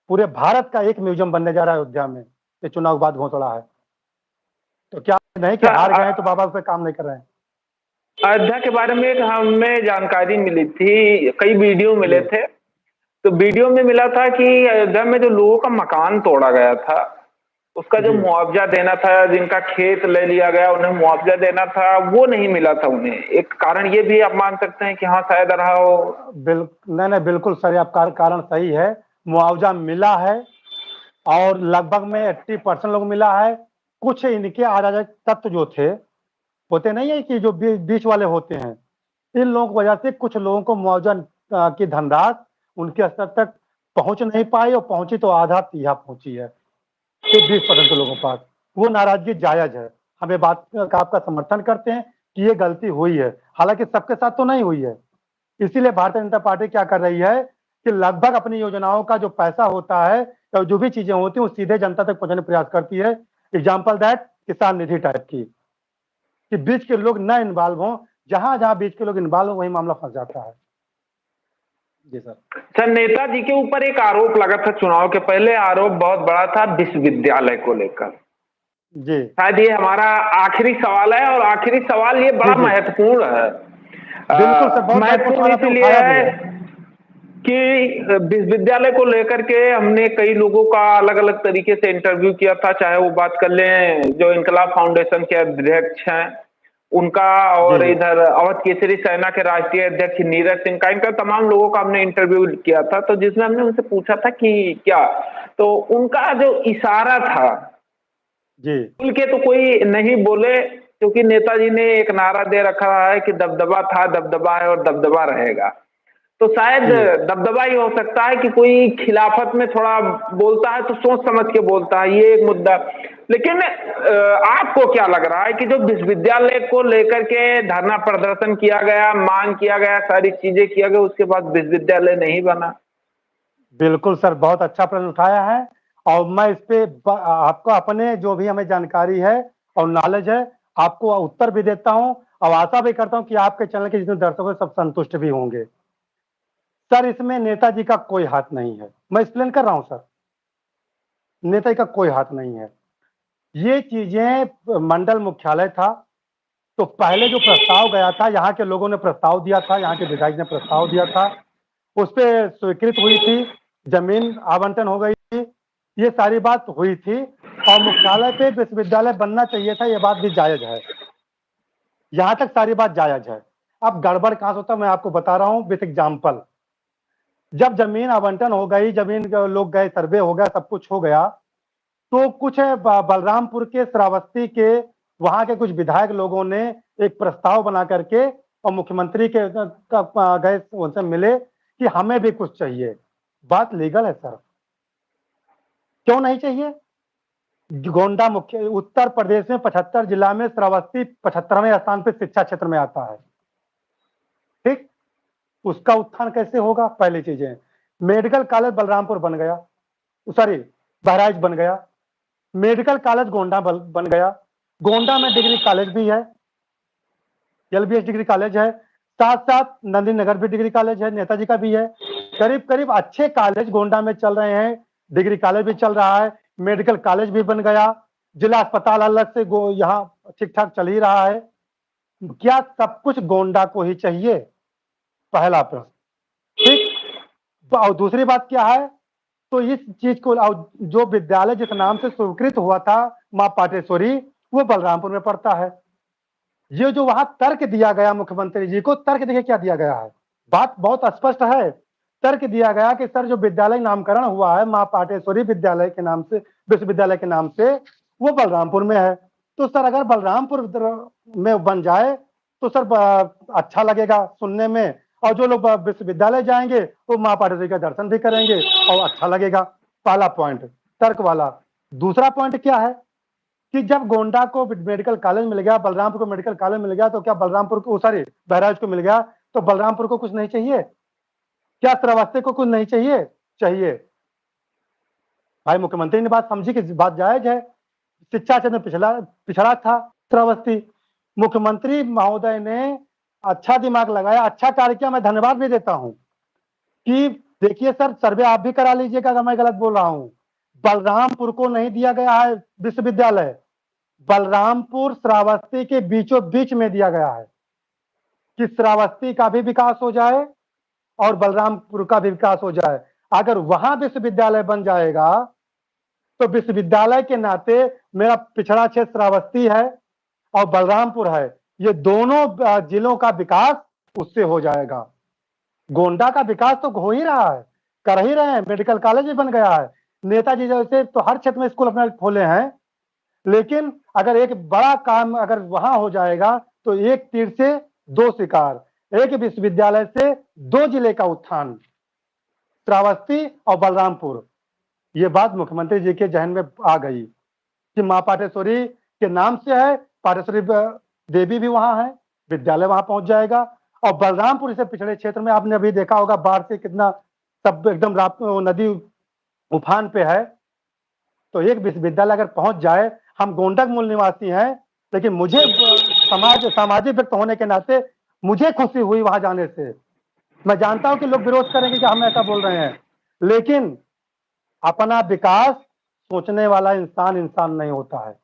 पूरे भारत का एक म्यूजियम बनने जा रहा है अयोध्या में। ये चुनाव के बाद घोषणा है। तो क्या नहीं कि अच्छा, हार गए तो बाबा उस पर काम नहीं कर रहे हैं। अयोध्या के बारे में एक हमें जानकारी मिली थी, कई वीडियो मिले जी, थे। तो वीडियो में मिला था कि अयोध्या में जो लोगों का मकान तोड़ा गया था, उसका जो जी। मुआवजा देना था, जिनका खेत ले लिया गया, उन्हें मुआवजा देना था, वो नहीं मिला था उन्हें। एक कारण ये भी आप मान सकते हैं कि हाँ, शायद रहा हो। नहीं, बिल्कुल सर, आपका कारण सही है। मुआवजा मिला है और लगभग में 80% लोग मिला है। कुछ इनके अराजक तत्व जो थे, होते नहीं है कि जो बीच वाले होते हैं, इन लोगों की वजह से कुछ लोगों को मुआवजा की धनराशि उनके स्तर तक पहुंच नहीं पाई, और पहुंची तो आधा तिहा पहुंची है, सिर्फ 20% के लोगों के पास। वो नाराजगी जायज है, हम ये बात का आपका समर्थन करते हैं कि ये गलती हुई है, हालांकि सबके साथ तो नहीं हुई है। इसीलिए भारतीय जनता पार्टी क्या कर रही है कि लगभग अपनी योजनाओं का जो पैसा होता है या जो भी चीजें होती हैं वो सीधे जनता तक पहुंचाने का प्रयास करती है। एग्जाम्पल दैट किसान निधि टाइप की, कि बीच के लोग न इन्वॉल्व हों, जहां जहां बीच के लोग इन्वॉल्व हो वही मामला फंस जाता है। जी सर। सर, नेताजी के ऊपर एक आरोप लगा था चुनाव के पहले, आरोप बहुत बड़ा था विश्वविद्यालय को लेकर। जी, शायद ये हमारा आखिरी सवाल है, और आखिरी सवाल ये जी, बड़ा जी, महत्वपूर्ण है। बिल्कुल सर, बहुत महत्वपूर्ण महत्वपूर्ण सवाल आपने इसीलिए उठाया भी है है। कि विश्वविद्यालय को लेकर के हमने कई लोगों का अलग अलग तरीके से इंटरव्यू किया था, चाहे वो बात कर लें जो इनकलाब फाउंडेशन के अध्यक्ष हैं उनका, जी, और जी, इधर अवध केसरी सेना के राष्ट्रीय अध्यक्ष नीरज सिंह का, इनका तमाम लोगों का हमने इंटरव्यू किया था। तो जिसमें हमने उनसे पूछा था कि क्या, तो उनका जो इशारा था, जी, खुल के तो कोई नहीं बोले, क्योंकि नेताजी ने एक नारा दे रखा है कि दबदबा था, दबदबा है और दबदबा रहेगा। तो शायद जी। दबदबा ही हो सकता है कि कोई खिलाफत में थोड़ा बोलता है तो सोच समझ के बोलता है, ये एक मुद्दा। लेकिन आपको क्या लग रहा है कि जो विश्वविद्यालय को लेकर के धरना प्रदर्शन किया गया, मांग किया गया, सारी चीजें किया गया, उसके बाद विश्वविद्यालय नहीं बना? बिल्कुल सर, बहुत अच्छा प्रश्न उठाया है, और मैं इस पे आपको अपने जो भी हमें जानकारी है और नॉलेज है, आपको उत्तर भी देता हूं, और आशा भी करता हूं कि आपके चैनल के जितने दर्शक हैं सब संतुष्ट भी होंगे। सर, इसमें नेताजी का कोई हाथ नहीं है, मैं एक्सप्लेन कर रहा हूं सर। नेताजी का कोई हाथ नहीं है। ये चीजें मंडल मुख्यालय था, तो पहले जो प्रस्ताव गया था, यहाँ के लोगों ने प्रस्ताव दिया था, यहाँ के विधायक ने प्रस्ताव दिया था, उस पे स्वीकृत हुई थी, जमीन आवंटन हो गई थी, ये सारी बात हुई थी, और मुख्यालय पे विश्वविद्यालय बनना चाहिए था, ये बात भी जायज है। यहाँ तक सारी बात जायज है। अब गड़बड़ कहाँ से होता है मैं आपको बता रहा हूँ विथ एग्जाम्पल। जब जमीन आवंटन हो गई, जमीन लोग गए, सर्वे हो गया, सब कुछ हो गया, तो कुछ बलरामपुर के, श्रावस्ती के, वहां के कुछ विधायक लोगों ने एक प्रस्ताव बना करके और मुख्यमंत्री के गए, उनसे मिले कि हमें भी कुछ चाहिए। बात लीगल है सर, क्यों नहीं चाहिए? गोंडा मुख्य उत्तर प्रदेश में 75 जिला में श्रावस्ती 75वें स्थान पे शिक्षा क्षेत्र में आता है। ठीक, उसका उत्थान कैसे होगा? पहली चीजें, मेडिकल कॉलेज बलरामपुर बन गया, सॉरी बहराइच बन गया, मेडिकल कॉलेज गोंडा बन गया, गोंडा में डिग्री कॉलेज भी है, एलबीएस डिग्री कॉलेज है, साथ साथ नंदी नगर भी डिग्री कॉलेज है, नेताजी का भी है। करीब करीब अच्छे कॉलेज गोंडा में चल रहे हैं, डिग्री कॉलेज भी चल रहा है, मेडिकल कॉलेज भी बन गया, जिला अस्पताल अलग से यहाँ ठीक ठाक चल ही रहा है। क्या सब कुछ गोंडा को ही चाहिए? पहला प्रश्न। ठीक, और दूसरी बात क्या है, तो इस चीज को जो विद्यालय जिस नाम से स्वीकृत हुआ था, मां पाटेश्वरी, वो बलरामपुर में पड़ता है। ये जो वहां तर्क दिया गया मुख्यमंत्री जी को, तर्क देखिए क्या दिया गया है, बात बहुत स्पष्ट है। तर्क दिया गया कि सर जो विद्यालय नामकरण हुआ है मां पाटेश्वरी विद्यालय के नाम से, विश्वविद्यालय के नाम से, वो बलरामपुर में है। तो सर अगर बलरामपुर में बन जाए तो सर अच्छा लगेगा सुनने में, और जो लोग विश्वविद्यालय जाएंगे वो मां पाटेश्वरी का दर्शन भी करेंगे और अच्छा लगेगा। पहला पॉइंट तर्क वाला। दूसरा पॉइंट क्या है कि जब गोंडा को मेडिकल कॉलेज मिल गया, बलरामपुर को मेडिकल कॉलेज मिल गया, तो क्या बलरामपुर को, सॉरी बहराइच को मिल गया, तो बलरामपुर को कुछ नहीं चाहिए? क्या श्रावस्ती को कुछ नहीं चाहिए? चाहिए। भाई मुख्यमंत्री ने बात समझी कि बात जायज है, शिक्षा क्षेत्र में पिछड़ा पिछड़ा था श्रावस्ती। मुख्यमंत्री महोदय ने अच्छा दिमाग लगाया, अच्छा कार्य किया, मैं धन्यवाद भी देता हूं कि देखिए सर, सर्वे आप भी करा लीजिएगा अगर मैं गलत बोल रहा हूं। बलरामपुर को नहीं दिया गया है विश्वविद्यालय, बलरामपुर श्रावस्ती के बीचों बीच में दिया गया है। कि श्रावस्ती का भी विकास हो जाए और बलरामपुर का भी विकास हो जाए। अगर वहां विश्वविद्यालय बन जाएगा तो विश्वविद्यालय के नाते मेरा पिछड़ा क्षेत्र श्रावस्ती है और बलरामपुर है, ये दोनों जिलों का विकास उससे हो जाएगा। गोंडा का विकास तो हो ही रहा है, कर ही रहे हैं, मेडिकल कॉलेज भी बन गया है, नेताजी जैसे तो हर क्षेत्र में स्कूल अपने खोले हैं। लेकिन अगर एक बड़ा काम अगर वहां हो जाएगा तो एक तीर से दो शिकार, एक विश्वविद्यालय से दो जिले का उत्थान, श्रावस्ती और बलरामपुर। ये बात मुख्यमंत्री जी के जहन में आ गई कि मां पाटेश्वरी के नाम से है, पाटेश्वरी देवी भी वहां है, विद्यालय वहां पहुंच जाएगा। और बलरामपुर से पिछड़े क्षेत्र में आपने अभी देखा होगा बाढ़ से कितना सब एकदम नदी उफान पे है। तो एक विश्वविद्यालय अगर पहुंच जाए, हम गोंडक मूल निवासी हैं, लेकिन मुझे सामाजिक व्यक्ति होने के नाते मुझे खुशी हुई वहां जाने से। मैं जानता हूं कि लोग विरोध करेंगे कि हम ऐसा बोल रहे हैं, लेकिन अपना विकास सोचने वाला इंसान इंसान नहीं होता है।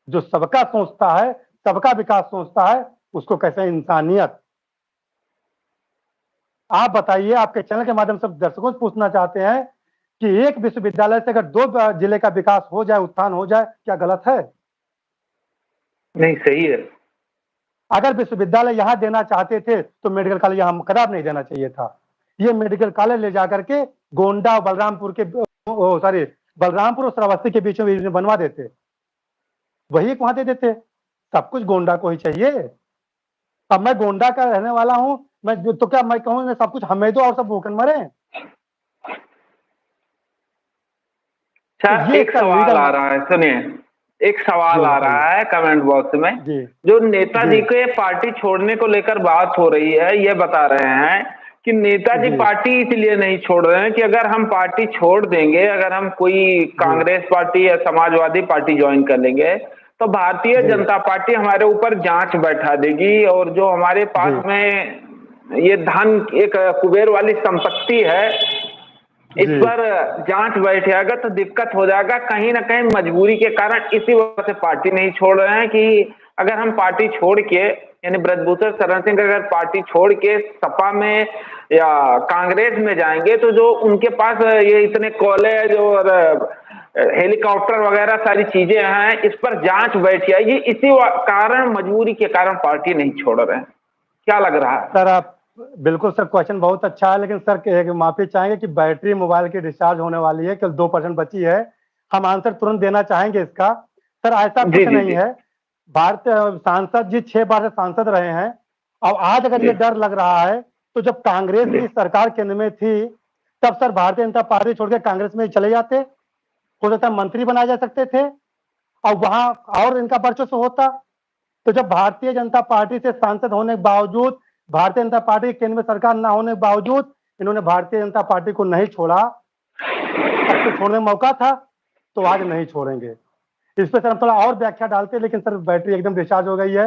जो सबका सोचता है, सबका विकास सोचता है, उसको कहते हैं इंसानियत। आप बताइए, आपके चैनल के माध्यम से दर्शकों से पूछना चाहते हैं कि एक विश्वविद्यालय से अगर दो जिले का विकास हो जाए, उत्थान हो जाए, क्या गलत है? नहीं, सही है। अगर विश्वविद्यालय यहाँ देना चाहते थे तो मेडिकल कॉलेज यहाँ कदाप नहीं देना चाहिए था। ये मेडिकल कॉलेज ले जाकर के गोंडा और बलरामपुर के बलरामपुर और श्रावस्ती के बीच में बनवा देते, वही वहां दे देते। सब कुछ गोंडा को ही चाहिए। अब मैं गोंडा का रहने वाला हूं, मैं तो क्या मैं कहूँ सब कुछ हमें दो और सब भूखन मरे? तो ये एक इसका सवाल लीगल आ रहा है, सुनिए, एक सवाल जी आ बताइए। रहा है कमेंट बॉक्स में। जी जो नेताजी जी के पार्टी छोड़ने को लेकर बात हो रही है, ये बता रहे हैं कि नेताजी जी पार्टी इसलिए नहीं छोड़ रहे हैं कि अगर हम पार्टी छोड़ देंगे, अगर हम कोई जी कांग्रेस पार्टी या समाजवादी पार्टी ज्वाइन कर लेंगे तो भारतीय जी जनता पार्टी हमारे ऊपर जांच बैठा देगी, और जो हमारे जी पास में ये धन, एक कुबेर वाली संपत्ति है, इस जी पर जांच बैठेगा तो दिक्कत हो जाएगा। कहीं ना कहीं मजबूरी के कारण इसी वजह से पार्टी नहीं छोड़ रहे हैं कि अगर हम पार्टी छोड़ के, यानी ब्रजभूषण शरण सिंह अगर पार्टी छोड़ के सपा में या कांग्रेस में जाएंगे तो जो उनके पास ये इतने कॉलेज और हेलीकॉप्टर वगैरह सारी चीजें हैं, इस पर जांच बैठ जाएगी। इसी कारण, मजबूरी के कारण पार्टी नहीं छोड़ रहे हैं। क्या लग रहा है सर? आप बिल्कुल सर, क्वेश्चन बहुत अच्छा है, लेकिन सर एक माफी चाहेंगे कि बैटरी मोबाइल की डिस्चार्ज होने वाली है, केवल 2% बची है। हम आंसर तुरंत देना चाहेंगे इसका। सर ऐसा जी कुछ जी नहीं जी है। भारत सांसद जी 6 बार से सांसद रहे हैं, और आज अगर जी ये डर लग रहा है तो जब कांग्रेस जी की सरकार केंद्र में थी तब सर भारतीय जनता पार्टी छोड़ के कांग्रेस में चले जाते, हो सकता है मंत्री बनाए जा सकते थे, और वहां और इनका वर्चस्व होता। तो जब भारतीय जनता पार्टी से सांसद होने के बावजूद, भारतीय जनता पार्टी केंद्र में सरकार न होने के बावजूद इन्होंने भारतीय जनता पार्टी को नहीं छोड़ा, अब तो छोड़ने का मौका था, तो आज नहीं छोड़ेंगे। इस पर सर हम थोड़ा और व्याख्या डालते हैं, लेकिन सर बैटरी एकदम डिस्चार्ज हो गई है,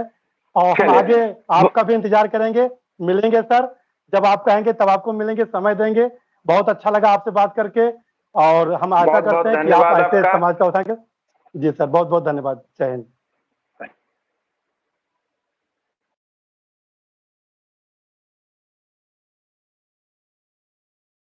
और हम चलिए। आगे आपका भी इंतजार करेंगे। मिलेंगे सर, जब आप कहेंगे तब आपको मिलेंगे, समय देंगे। बहुत अच्छा लगा आपसे बात करके, और हम आशा बहुत बहुत करते हैं कि आप धन्यवाद ऐसे आपका। समाज का उठाएंगे। जी सर, बहुत बहुत धन्यवाद। जय हिंद।